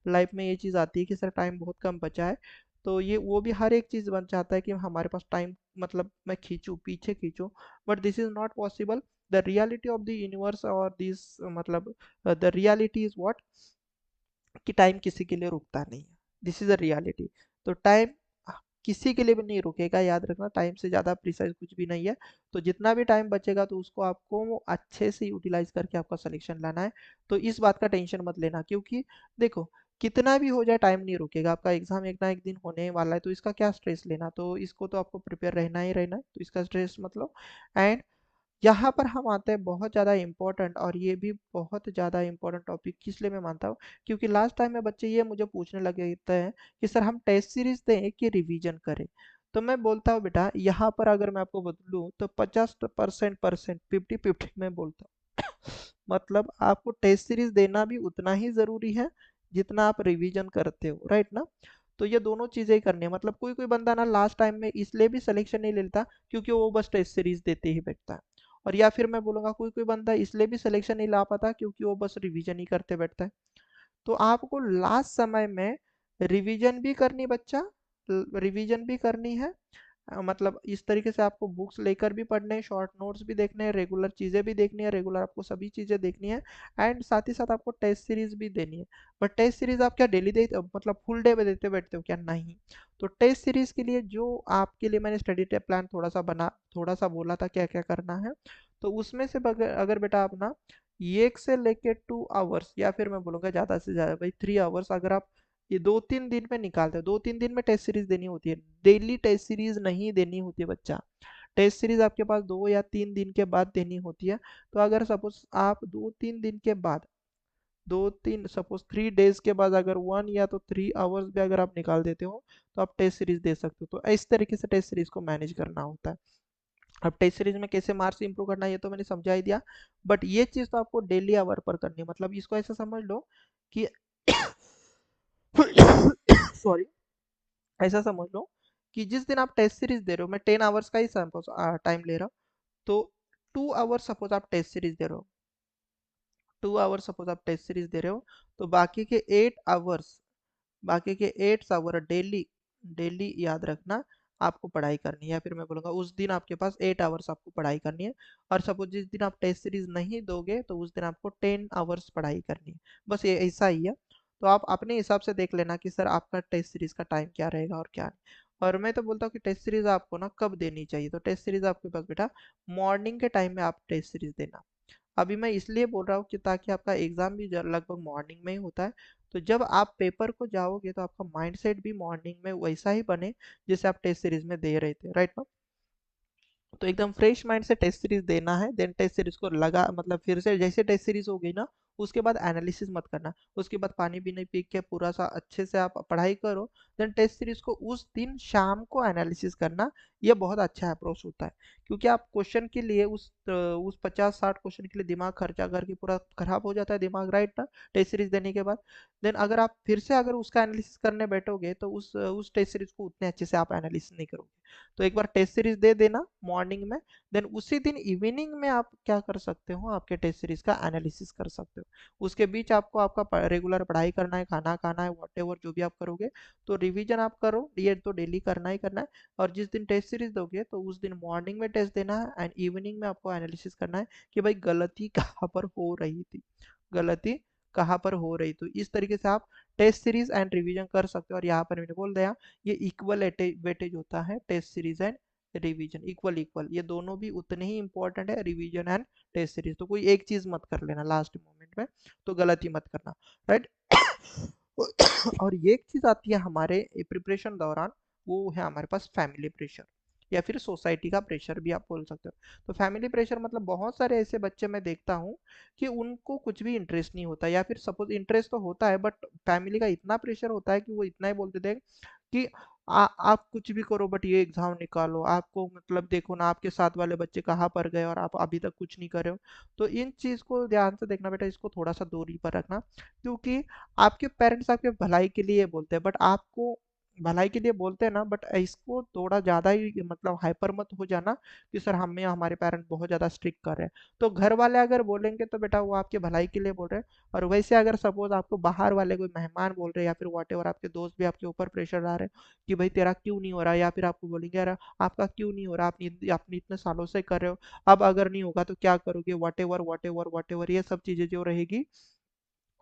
लाइफ में ये चीज़ आती है कि सर टाइम बहुत कम बचा है। तो ये वो भी हर एक चीज़ बन चाहता है कि हमारे पास टाइम मतलब मैं खींचूँ, पीछे खींचूँ। But this is not possible. The reality of the universe और दिस मतलब द रियलिटी इज़ व्हाट, कि टाइम किसी के लिए रुकता नहीं है। This is a reality. तो टाइम किसी के लिए भी नहीं रुकेगा, याद रखना, टाइम से ज़्यादा प्रिसाइज कुछ भी नहीं है। तो जितना भी टाइम बचेगा तो उसको आपको अच्छे से यूटिलाइज करके आपका सिलेक्शन लाना है। तो इस बात का टेंशन मत लेना, क्योंकि देखो कितना भी हो जाए टाइम नहीं रुकेगा। आपका एग्जाम एक ना एक दिन होने वाला है, तो इसका क्या स्ट्रेस लेना, तो इसको तो आपको प्रिपेयर रहना ही रहना है, तो इसका स्ट्रेस मतलब। एंड यहाँ पर हम आते हैं बहुत ज़्यादा इम्पोर्टेंट, और ये भी बहुत ज़्यादा इम्पोर्टेंट टॉपिक किस लिए मैं मानता हूँ, क्योंकि लास्ट टाइम में बच्चे ये मुझे पूछने लगे हैं कि सर हम टेस्ट सीरीज दें कि रिवीजन करें। तो मैं बोलता हूँ बेटा यहाँ पर अगर मैं आपको बदलूँ तो 50% 50-50 में बोलता हूँ मतलब आपको टेस्ट सीरीज देना भी उतना ही ज़रूरी है जितना आप रिवीजन करते हो, राइट ना। तो ये दोनों चीज़ें ही करनी है। मतलब कोई कोई बंदा ना लास्ट टाइम में इसलिए भी सिलेक्शन नहीं लेता क्योंकि वो बस टेस्ट सीरीज देते ही बैठता है। और या फिर मैं बोलूँगा कोई कोई बंदा इसलिए भी सिलेक्शन नहीं ला पाता क्योंकि वो बस रिवीजन ही करते बैठता है। तो आपको लास्ट समय में रिवीजन भी करनी बच्चा, रिवीजन भी करनी है, मतलब इस तरीके से आपको बुक्स लेकर भी पढ़ने हैं, शॉर्ट नोट्स भी देखने हैं, रेगुलर चीज़ें भी देखनी है, रेगुलर आपको सभी चीज़ें देखनी है, एंड साथ ही साथ आपको टेस्ट सीरीज भी देनी है। बट टेस्ट सीरीज आप क्या डेली दे मतलब फुल डे में देते बैठते हो क्या? नहीं। तो टेस्ट सीरीज के लिए जो आपके लिए मैंने स्टडी प्लान थोड़ा सा बोला था क्या क्या करना है, तो उसमें से अगर बेटा आप ना 1 से लेके 2 आवर्स, या फिर मैं बोलूँगा ज़्यादा से ज़्यादा भाई 3 आवर्स, अगर आप ये 2-3 दिन में निकालते हो, 2-3 दिन में टेस्ट सीरीज देनी होती है, डेली टेस्ट सीरीज नहीं देनी होती है बच्चा। टेस्ट सीरीज आपके पास 2 या 3 दिन के बाद देनी होती है। तो अगर सपोज आप 2-3 दिन के बाद, 3 डेज के बाद अगर 1 या तो 3 आवर्स भी अगर आप निकाल देते हो, तो आप टेस्ट सीरीज दे सकते हो। तो इस तरीके से टेस्ट सीरीज को मैनेज करना होता है। अब टेस्ट सीरीज में कैसे मार्क्स इंप्रूव करना है ये तो मैंने समझा ही दिया, बट ये चीज तो आपको डेली आवर पर करनी है। मतलब इसको ऐसा समझ लो कि सॉरी, ऐसा समझ लो कि जिस दिन आप टेस्ट सीरीज दे रहे हो, मैं 10 आवर्स का ही टाइम ले रहा हूँ, तो 2 आवर्स सपोज आप टेस्ट सीरीज दे रहे हो, 2 आवर्स सपोज आप टेस्ट सीरीज दे रहे हो, तो बाकी के 8 आवर डेली, डेली याद रखना आपको पढ़ाई करनी है, या फिर मैं बोलूँगा उस दिन आपके पास 8 आवर्स आपको पढ़ाई करनी है। और सपोज जिस दिन आप टेस्ट सीरीज नहीं दोगे, तो उस दिन आपको 10 आवर्स पढ़ाई करनी है। बस ये ऐसा ही है। तो आप अपने हिसाब से देख लेना कि सर आपका टेस्ट सीरीज का टाइम क्या रहेगा और क्या नहीं। और मैं तो बोलता हूँ कि टेस्ट सीरीज आपको ना कब देनी चाहिए, तो टेस्ट सीरीज आपके पास बेटा मॉर्निंग के टाइम में आप टेस्ट सीरीज देना। अभी मैं इसलिए बोल रहा हूँ कि ताकि आपका एग्जाम भी लगभग मॉर्निंग में ही होता है, तो जब आप पेपर को जाओगे तो आपका माइंडसेट भी मॉर्निंग में वैसा ही बने जैसे आप टेस्ट सीरीज में दे रहे थे, राइट ना? तो एकदम फ्रेश माइंड से टेस्ट सीरीज देना है, देन टेस्ट सीरीज को लगा मतलब फिर से जैसे टेस्ट सीरीज हो गई ना, उसके बाद एनालिसिस मत करना, उसके बाद पानी भी नहीं पी के पूरा सा अच्छे से आप पढ़ाई करो, देन टेस्ट सीरीज को उस दिन शाम को एनालिसिस करना। ये बहुत अच्छा अप्रोच होता है, क्योंकि आप क्वेश्चन के लिए उस 50-60 क्वेश्चन के लिए दिमाग खर्चा करके पूरा खराब हो जाता है दिमाग, राइट ना? टेस्ट सीरीज देने के बाद देन अगर आप फिर से अगर उसका एनालिसिस करने बैठोगे, तो उस टेस्ट सीरीज को उतने अच्छे से आप एनालिसिस नहीं करोगे। तो एक बार टेस्ट सीरीज दे देना मॉर्निंग में, देन उसी दिन इवनिंग में आप क्या कर सकते हो, आपके टेस्ट सीरीज का एनालिसिस कर सकते हो। उसके बीच आपको आपका रेगुलर पढ़ाई करना है, खाना खाना है, वॉट एवर जो भी आप करोगे, तो रिवीजन आप करो, ये तो डेली करना ही करना है। और जिस दिन टेस्ट सीरीज दोगे, तो उस दिन मॉर्निंग में टेस्ट देना है, एंड इवनिंग में आपको एनालिसिस करना है कि भाई गलती कहाँ पर हो रही थी, गलती कहाँ पर हो रही। तो इस तरीके से आप टेस्ट सीरीज एंड रिवीजन कर सकते हो। और यहाँ पर मैंने बोल दिया, ये इक्वल वेटेज होता है, test series and revision equal equal, ये दोनों भी उतने ही इंपॉर्टेंट है, रिवीजन एंड टेस्ट सीरीज। तो कोई एक चीज मत कर लेना लास्ट मोमेंट में, तो गलती मत करना, राइट? और ये एक चीज आती है हमारे प्रिपरेशन दौरान, वो है हमारे पास फैमिली प्रेशर, या फिर सोसाइटी का प्रेशर भी आप बोल सकते हो। तो फैमिली प्रेशर मतलब बहुत सारे ऐसे बच्चे मैं देखता हूँ कि उनको कुछ भी इंटरेस्ट नहीं होता, या फिर सपोज इंटरेस्ट तो होता है, बट फैमिली का इतना प्रेशर होता है कि वो इतना ही बोलते थे कि आप कुछ भी करो बट ये एग्जाम निकालो, आपको मतलब देखो ना आपके साथ वाले बच्चे कहाँ पर गए और आप अभी तक कुछ नहीं कर रहे हो। तो इन चीज को ध्यान से देखना बेटा, इसको थोड़ा सा दूरी पर रखना, क्योंकि आपके पेरेंट्स आपके भलाई के लिए बोलते हैं, बट आपको भलाई के लिए बोलते हैं ना, बट इसको थोड़ा ज्यादा ही मतलब हाइपर मत हो जाना कि सर हमें हमारे पेरेंट्स बहुत ज्यादा स्ट्रिक्ट कर रहे हैं। तो घर वाले अगर बोलेंगे तो बेटा वो आपके भलाई के लिए बोल रहे हैं। और वैसे अगर सपोज आपको बाहर वाले कोई मेहमान बोल रहे हैं, या फिर वॉट एवर आपके दोस्त भी आपके ऊपर प्रेशर डाल रहे हैं कि भाई तेरा क्यों नहीं हो रहा, या फिर आपको बोलेंगे यार आपका क्यों नहीं हो रहा, आपने इतने सालों से कर रहे हो, अब अगर नहीं होगा तो क्या करोगे, वॉट एवर ये सब चीजें जो रहेगी,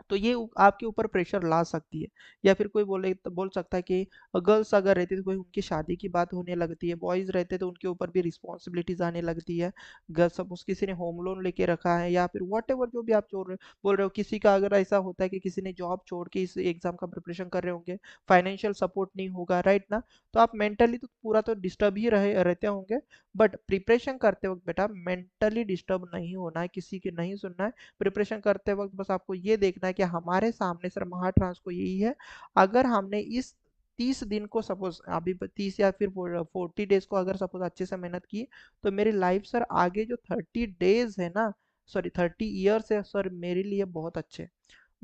तो ये आपके ऊपर प्रेशर ला सकती है। या फिर कोई बोल सकता है कि गर्ल्स अगर रहती है तो कोई उनकी शादी की बात होने लगती है, बॉयज रहते तो उनके ऊपर भी रिस्पॉन्सिबिलिटीज आने लगती है। सपोज किसी ने होम लोन लेके रखा है, या फिर वॉट एवर जो भी आप बोल रहे हो, किसी का अगर ऐसा होता है कि किसी ने जॉब छोड़ के इस एग्जाम का प्रिपरेशन कर रहे होंगे, फाइनेंशियल सपोर्ट नहीं होगा, राइट ना? तो आप मेंटली तो पूरा तो डिस्टर्ब ही रहते होंगे। बट प्रिपरेशन करते वक्त बेटा मेंटली डिस्टर्ब नहीं होना है, किसी की नहीं सुनना है। प्रिपरेशन करते वक्त बस आपको ये देखना है कि हमारे सामने सर महाट्रांस को यही है, अगर हमने इस 30 दिन को सपोज अभी 30 या फिर 40 डेज को अगर सपोज अच्छे से मेहनत की, तो मेरी लाइफ सर आगे जो 30 डेज है ना, सॉरी 30 ईयर्स है सर, मेरे लिए बहुत अच्छे।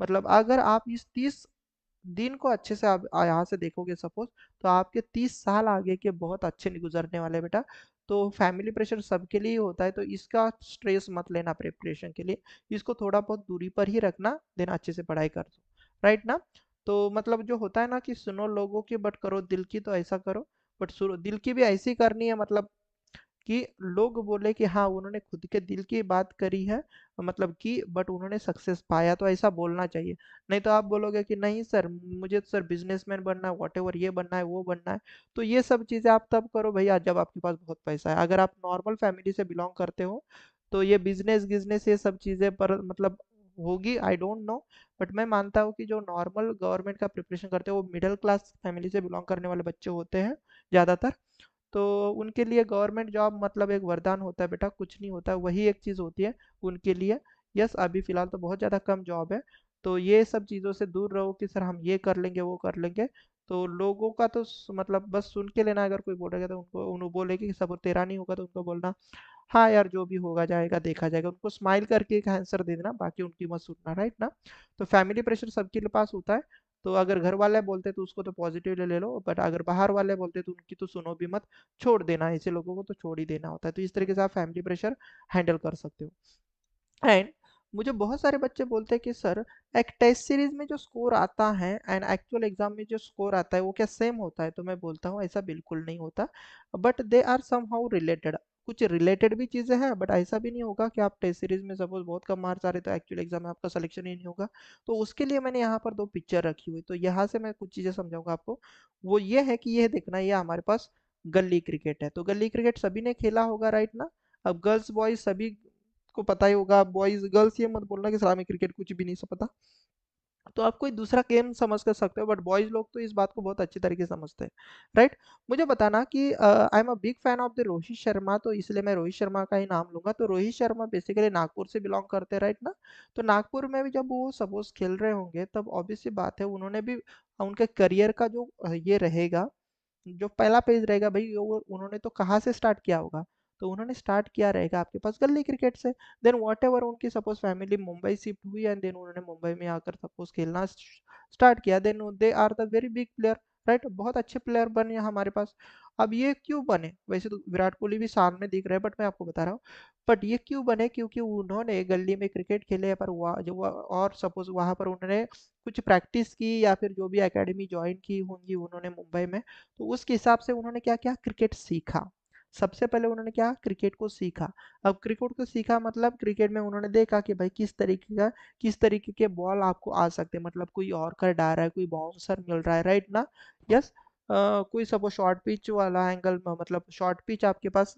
मतलब अगर आप इस 30 दिन को अच्छे से आप यहाँ से देखोगे सपोज, तो आपके 30 साल आगे के बहुत अच्छे नहीं गुजरने वाले बेटा। तो फैमिली प्रेशर सबके लिए ही होता है, तो इसका स्ट्रेस मत लेना प्रिपरेशन के लिए, इसको थोड़ा बहुत दूरी पर ही रखना, देन अच्छे से पढ़ाई कर दो, राइट ना? तो मतलब जो होता है ना कि सुनो लोगों की बट करो दिल की, तो ऐसा करो। बट दिल की भी ऐसी करनी है, मतलब कि लोग बोले कि हाँ उन्होंने खुद के दिल की बात करी है, मतलब कि बट उन्होंने सक्सेस पाया, तो ऐसा बोलना चाहिए। नहीं तो आप बोलोगे कि नहीं सर मुझे तो सर बिजनेसमैन बनना है, वॉटेवर ये बनना है वो बनना है। तो ये सब चीज़ें आप तब करो भैया जब आपके पास बहुत पैसा है। अगर आप नॉर्मल फैमिली से बिलोंग करते हो तो ये बिजनेस बिजनेस ये सब चीज़ें पर मतलब होगी, आई डोंट नो। बट मैं मानता हूँ कि जो नॉर्मल गवर्नमेंट का प्रिपरेशन करते हैं वो मिडिल क्लास फैमिली से बिलोंग करने वाले बच्चे होते हैं ज़्यादातर। तो उनके लिए गवर्नमेंट जॉब मतलब एक वरदान होता है बेटा, कुछ नहीं होता है, वही एक चीज़ होती है उनके लिए। यस अभी फ़िलहाल तो बहुत ज़्यादा कम जॉब है। तो ये सब चीज़ों से दूर रहो कि सर हम ये कर लेंगे वो कर लेंगे। तो लोगों का तो मतलब बस सुन के लेना, अगर कोई बोलेगा तो उनको उन्होंने बोलेगी कि सब तेरा नहीं होगा, तो उनको बोलना हाँ यार जो भी होगा जाएगा देखा जाएगा, उनको स्माइल करके एक आंसर दे देना, बाकी उनकी मत सुनना, राइट ना। तो फैमिली प्रेशर सबके पास होता है। तो अगर घर वाले बोलते तो उसको तो पॉजिटिवली ले लो, बट अगर बाहर वाले बोलते तो उनकी तो सुनो भी मत, छोड़ देना, ऐसे लोगों को तो छोड़ ही देना होता है। तो इस तरीके से आप फैमिली प्रेशर हैंडल कर सकते हो। एंड मुझे बहुत सारे बच्चे बोलते हैं कि सर एक टेस्ट सीरीज में जो स्कोर आता है एंड एक्चुअल एग्जाम में जो स्कोर आता है वो क्या सेम होता है? तो मैं बोलता हूँ ऐसा बिल्कुल नहीं होता, but they are somehow related. कुछ रिलेटेड भी चीज़ें हैं, बट ऐसा भी नहीं होगा कि आप टेस्ट सीरीज में सपोज बहुत कम मार्क्स आ रहे तो एक्चुअल एग्जाम में आपका सिलेक्शन ही नहीं होगा। तो उसके लिए मैंने यहाँ पर दो पिक्चर रखी हुई, तो यहाँ से मैं कुछ चीज़ें समझाऊंगा आपको। वो ये है कि ये देखना, ये हमारे पास गली क्रिकेट है। तो गली क्रिकेट सभी ने खेला होगा, राइट ना। अब गर्ल्स बॉयज सभी को पता ही होगा, बॉयज गर्ल्स ये मत बोलना कि सलामी क्रिकेट कुछ भी नहीं से पता। तो आप कोई दूसरा गेम समझ कर सकते हो, बट बॉयज लोग तो इस बात को बहुत अच्छी तरीके से समझते हैं, राइट। मुझे बताना कि I am a big fan of the Rohit Sharma, तो इसलिए मैं रोहित शर्मा का ही नाम लूंगा। तो रोहित शर्मा बेसिकली नागपुर से बिलोंग करते हैं, राइट ना। तो नागपुर में भी जब वो सपोज खेल रहे होंगे तब ऑब्वियस सी बात है उन्होंने भी उनके करियर का जो ये रहेगा, जो पहला पेज रहेगा भाई, वो उन्होंने तो कहाँ से स्टार्ट किया होगा? तो उन्होंने स्टार्ट किया रहेगा आपके पास गली क्रिकेट से। देन वॉट एवर उनकी सपोज फैमिली मुंबई शिफ्ट हुई एंड देन उन्होंने मुंबई में आकर सपोज खेलना स्टार्ट किया, then they are the very big player, right. बहुत अच्छे प्लेयर बने हमारे पास। अब ये क्यों बने? वैसे तो विराट कोहली भी सामने दिख रहे हैं, बट मैं आपको बता रहा हूँ बट ये क्यों बने, क्योंकि उन्होंने गली में क्रिकेट खेले पर और सपोज वहां पर उन्होंने कुछ प्रैक्टिस की या फिर जो भी एकेडमी ज्वाइन की होंगी उन्होंने मुंबई में। तो उसके हिसाब से उन्होंने क्या क्या क्रिकेट सीखा। सबसे पहले उन्होंने क्या क्रिकेट को सीखा। अब क्रिकेट को सीखा मतलब क्रिकेट में उन्होंने देखा कि भाई किस तरीके के बॉल आपको आ सकते हैं, मतलब कोई यॉर्कर डाल रहा है, कोई बाउंसर मिल रहा है, राइट ना। यस कोई सपोज शॉर्ट पिच वाला एंगल, मतलब शॉर्ट पिच आपके पास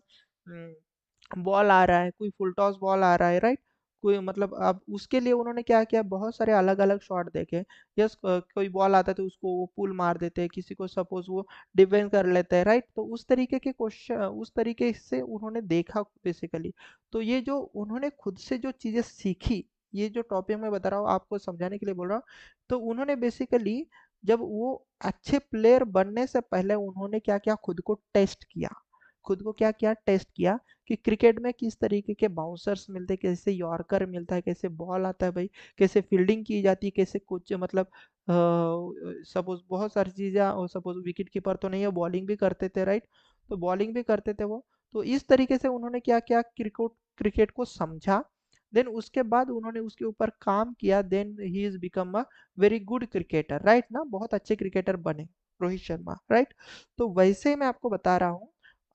बॉल आ रहा है, कोई फुल टॉस बॉल आ रहा है, राइट। कोई मतलब अब उसके लिए उन्होंने क्या किया, बहुत सारे अलग अलग शॉट देखे। यस कोई बॉल आता है तो उसको वो पुल मार देते हैं, किसी को सपोज वो डिफेंस कर लेते हैं, राइट। तो उस तरीके के क्वेश्चन, उस तरीके से उन्होंने देखा बेसिकली। तो ये जो उन्होंने खुद से जो चीजें सीखी, ये जो टॉपिक मैं बता रहा हूँ आपको समझाने के लिए बोल रहा हूँ। तो उन्होंने बेसिकली जब वो अच्छे प्लेयर बनने से पहले उन्होंने क्या क्या खुद को टेस्ट किया, खुद को क्या क्या टेस्ट किया कि क्रिकेट में किस तरीके के बाउंसर्स मिलते हैं, कैसे यॉर्कर मिलता है, कैसे बॉल आता है भाई, कैसे फील्डिंग की जाती है, कैसे कुछ मतलब सपोज बहुत सारी चीज़ें, सपोज विकेट कीपर तो नहीं है, बॉलिंग भी करते थे, राइट। तो बॉलिंग भी करते थे वो। तो इस तरीके से उन्होंने क्या क्या क्रिकेट क्रिकेट को समझा। देन उसके बाद उन्होंने उसके ऊपर काम किया, then he is become a very good cricketer, right ना। बहुत अच्छे क्रिकेटर बने रोहित शर्मा, राइट। तो वैसे ही मैं आपको बता रहा हूँ,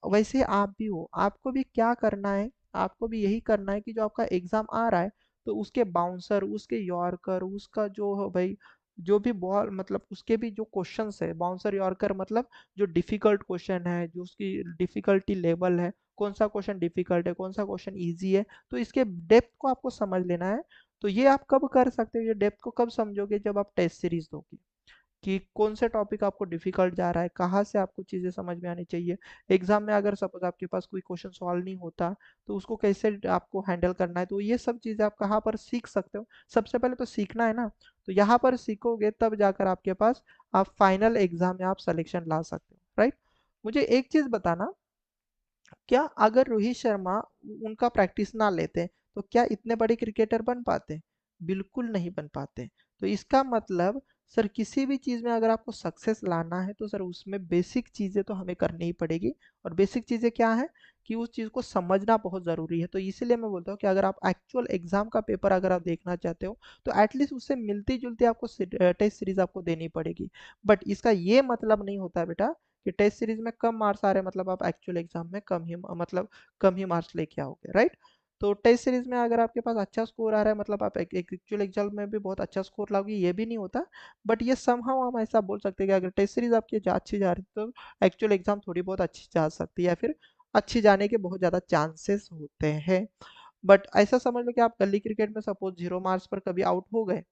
वैसे आप भी हो, आपको भी क्या करना है, आपको भी यही करना है कि जो आपका एग्जाम आ रहा है तो उसके बाउंसर, उसके यॉर्कर, उसका जो है भाई, जो भी बॉल मतलब उसके भी जो क्वेश्चंस है, बाउंसर यॉर्कर मतलब जो डिफिकल्ट क्वेश्चन है, जो उसकी डिफिकल्टी लेवल है, कौन सा क्वेश्चन डिफिकल्ट है, कौन सा क्वेश्चन इजी है, तो इसके डेप्थ को आपको समझ लेना है। तो ये आप कब कर सकते हो, ये डेप्थ को कब समझोगे, जब आप टेस्ट सीरीज दोगे कि कौन से टॉपिक आपको डिफिकल्ट जा रहा है, कहाँ से आपको चीज़ें समझ में आनी चाहिए। एग्जाम में अगर सपोज आपके पास कोई क्वेश्चन सॉल्व नहीं होता तो उसको कैसे आपको हैंडल करना है, तो ये सब चीज़ें आप कहाँ पर सीख सकते हो। सबसे पहले तो सीखना है ना, तो यहाँ पर सीखोगे तब जाकर आपके पास आप फाइनल एग्जाम में आप सिलेक्शन ला सकते हो, राइट। मुझे एक चीज़ बताना, क्या अगर रोहित शर्मा उनका प्रैक्टिस ना लेते तो क्या इतने बड़े क्रिकेटर बन पाते? बिल्कुल नहीं बन पाते। तो इसका मतलब सर किसी भी चीज़ में अगर आपको सक्सेस लाना है तो सर उसमें बेसिक चीज़ें तो हमें करनी ही पड़ेगी। और बेसिक चीज़ें क्या है कि उस चीज़ को समझना बहुत ज़रूरी है। तो इसीलिए मैं बोलता हूँ कि अगर आप एक्चुअल एग्जाम का पेपर अगर आप देखना चाहते हो तो एटलीस्ट उससे मिलती जुलती आपको टेस्ट सीरीज आपको देनी पड़ेगी। बट इसका ये मतलब नहीं होता बेटा कि टेस्ट सीरीज में कम मार्क्स आ रहे हैं, मतलब आप एक्चुअल एग्जाम में कम ही मतलब कम ही मार्क्स लेके आओगे, राइट। तो टेस्ट सीरीज में अगर आपके पास अच्छा स्कोर आ रहा है, मतलब आप एक एक्चुअल एग्जाम में भी बहुत अच्छा स्कोर लाओगे, ये भी नहीं होता। बट ये समहाउ हम ऐसा बोल सकते हैं कि अगर टेस्ट सीरीज आपकी अच्छी जा रही है तो एक्चुअल एग्जाम थोड़ी बहुत अच्छी जा सकती है, या फिर अच्छी जाने के बहुत ज़्यादा चांसेस होते हैं। बट ऐसा समझ लो कि आप गली क्रिकेट में सपोज 0 मार्क्स पर कभी आउट हो गए,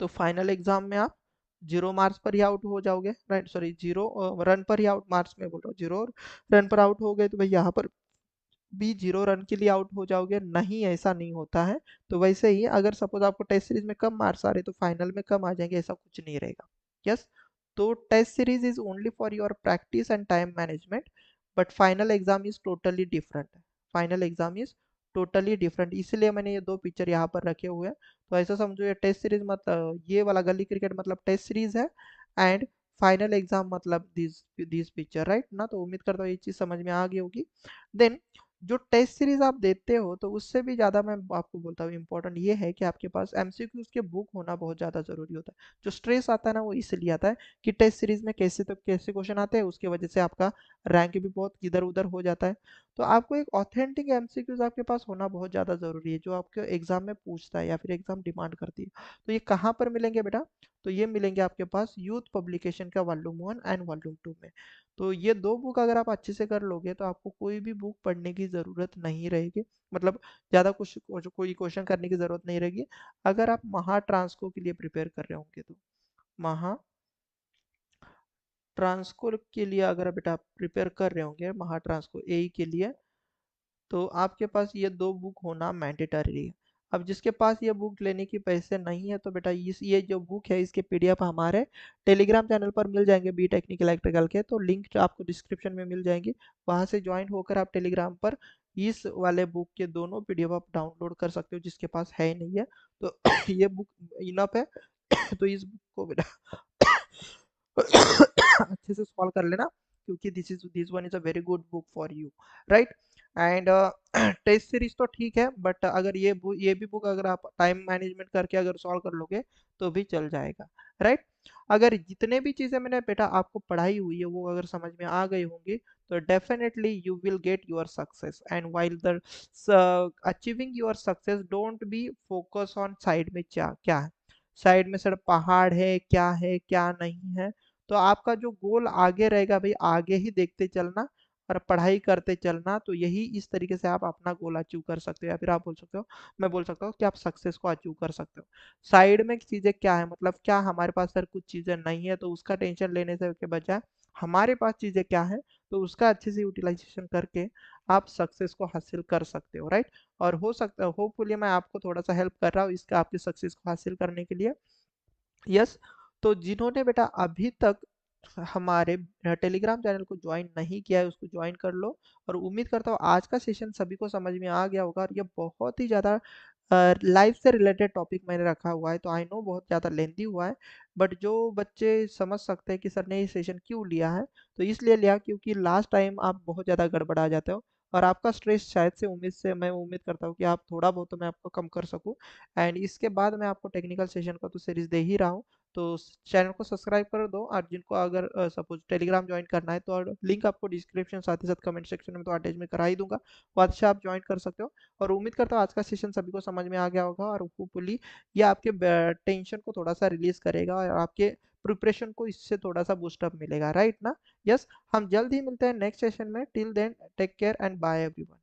तो फाइनल एग्जाम में आप 0 मार्क्स पर ही आउट हो जाओगे, राइट। सॉरी, 0 रन पर ही आउट, मार्क्स में बोल रहा हूँ, 0 रन पर आउट हो गए तो भाई यहाँ पर भी 0 रन के लिए आउट हो जाओगे, नहीं, ऐसा नहीं होता है। तो वैसे ही अगर सपोज आपको टेस्ट सीरीज में कम मार्क्स आ रहे तो फाइनल में कम आ जाएंगे, ऐसा कुछ नहीं रहेगा। यस। तो test series is only for your practice and time management, but final exam is totally different. Final exam is totally different, इसलिए मैंने ये दो पिक्चर यहाँ पर रखे हुए हैं। तो ऐसा समझो ये टेस्ट सीरीज मतलब ये वाला गली क्रिकेट मतलब टेस्ट सीरीज है, एंड फाइनल एग्जाम मतलब दिस दिस पिक्चर, राइट ना। तो उम्मीद करता हूँ ये चीज समझ में आ गई होगी। देन जो टेस्ट सीरीज आप देते हो तो उससे भी ज़्यादा मैं आपको बोलता हूँ इम्पोर्टेंट ये है कि आपके पास एमसीक्यूज के बुक होना बहुत ज़्यादा ज़रूरी होता है। जो स्ट्रेस आता है ना वो इसलिए आता है कि टेस्ट सीरीज में कैसे तो कैसे क्वेश्चन आते हैं, उसकी वजह से आपका रैंक भी बहुत इधर उधर हो जाता है। तो आपको एक ऑथेंटिक एमसीक्यूज आपके पास होना बहुत ज़्यादा ज़रूरी है, जो आपके एग्जाम में पूछता है या फिर एग्जाम डिमांड करती है। तो ये कहाँ पर मिलेंगे बेटा? तो ये मिलेंगे आपके पास यूथ पब्लिकेशन का वॉल्यूम 1 एंड वॉल्यूम 2 में। तो ये दो बुक अगर आप अच्छे से कर लोगे तो आपको कोई भी बुक पढ़ने की ज़रूरत नहीं रहेगी, मतलब ज़्यादा कुछ कोई क्वेश्चन करने की ज़रूरत नहीं रहेगी। अगर आप महा ट्रांसको के लिए प्रिपेयर कर रहे होंगे तो महा ट्रांसको के लिए अगर बेटा आप प्रिपेयर कर रहे होंगे, महा ट्रांसको एई के लिए, तो आपके पास ये दो बुक होना मैंडेटरी है। अब जिसके पास ये बुक लेने की पैसे नहीं है तो बेटा इस ये जो बुक है इसके पीडीएफ हमारे टेलीग्राम चैनल पर मिल जाएंगे, बी टेक्निकल इलेक्ट्रिकल के, तो लिंक जो आपको डिस्क्रिप्शन में मिल जाएंगी, वहां से ज्वाइन होकर आप टेलीग्राम पर इस वाले बुक के दोनों पीडीएफ आप डाउनलोड कर सकते हो, जिसके पास है नहीं है तो ये बुक इनफ है। तो इस बुक को बेटा अच्छे से सॉल्व कर लेना, क्योंकि this one is a very good book for you, right. And test series तो ठीक है, बट अगर ये भी बुक अगर आप टाइम मैनेजमेंट करके अगर सॉल्व कर लोगे तो भी चल जाएगा, राइट। अगर जितने भी चीजें मैंने बेटा आपको पढ़ाई हुई है वो अगर समझ में आ गई होंगी तो definitely you will get your success. And while the achieving your success don't be focus on side में क्या क्या है, साइड में सिर्फ पहाड़ है क्या नहीं है। तो आपका जो गोल आगे रहेगा भाई, आगे ही देखते चलना और पढ़ाई करते चलना, तो यही इस तरीके से आप अपना गोल अचीव कर सकते हो, या फिर आप बोल सकते हो, मैं बोल सकता हूँ कि आप सक्सेस को अचीव कर सकते हो। साइड में चीजें क्या है, मतलब क्या हमारे पास सर कुछ चीजें नहीं है तो उसका टेंशन लेने से के बजाय हमारे पास चीजें क्या है तो उसका अच्छे से यूटिलाइजेशन करके आप सक्सेस को हासिल कर सकते हो, राइट। और हो सकता है होपफुली मैं आपको थोड़ा सा हेल्प कर रहा हूँ इसका आपकी सक्सेस को हासिल करने के लिए। यस। तो जिन्होंने बेटा अभी तक हमारे टेलीग्राम चैनल को ज्वाइन नहीं किया है उसको ज्वाइन कर लो। और उम्मीद करता हूँ आज का सेशन सभी को समझ में आ गया होगा, और ये बहुत ही ज़्यादा लाइफ से रिलेटेड टॉपिक मैंने रखा हुआ है, तो आई नो बहुत ज़्यादा लेंदी हुआ है। बट जो बच्चे समझ सकते हैं कि सर ने ये सेशन क्यों लिया है, तो इसलिए लिया क्योंकि लास्ट टाइम आप बहुत ज़्यादा गड़बड़ा जाते हो, और आपका स्ट्रेस शायद से मैं उम्मीद करता हूँ कि आप थोड़ा बहुत तो मैं आपको कम कर सकूँ। एंड इसके बाद मैं आपको टेक्निकल सेशन का तो सीरीज दे ही रहा हूँ। तो चैनल को सब्सक्राइब कर दो, और जिनको अगर सपोज टेलीग्राम ज्वाइन करना है तो लिंक आपको डिस्क्रिप्शन साथ ही साथ कमेंट सेक्शन में तो अटैच में करा ही दूंगा, वहाँ से आप ज्वाइन कर सकते हो। और उम्मीद करता हूँ आज का सेशन सभी को समझ में आ गया होगा, और होपफुली ये आपके टेंशन को थोड़ा सा रिलीज करेगा और आपके प्रिपरेशन को इससे थोड़ा सा बूस्टअप मिलेगा, राइट ना। यस। हम जल्द ही मिलते हैं नेक्स्ट सेशन में, till then take care and bye everyone.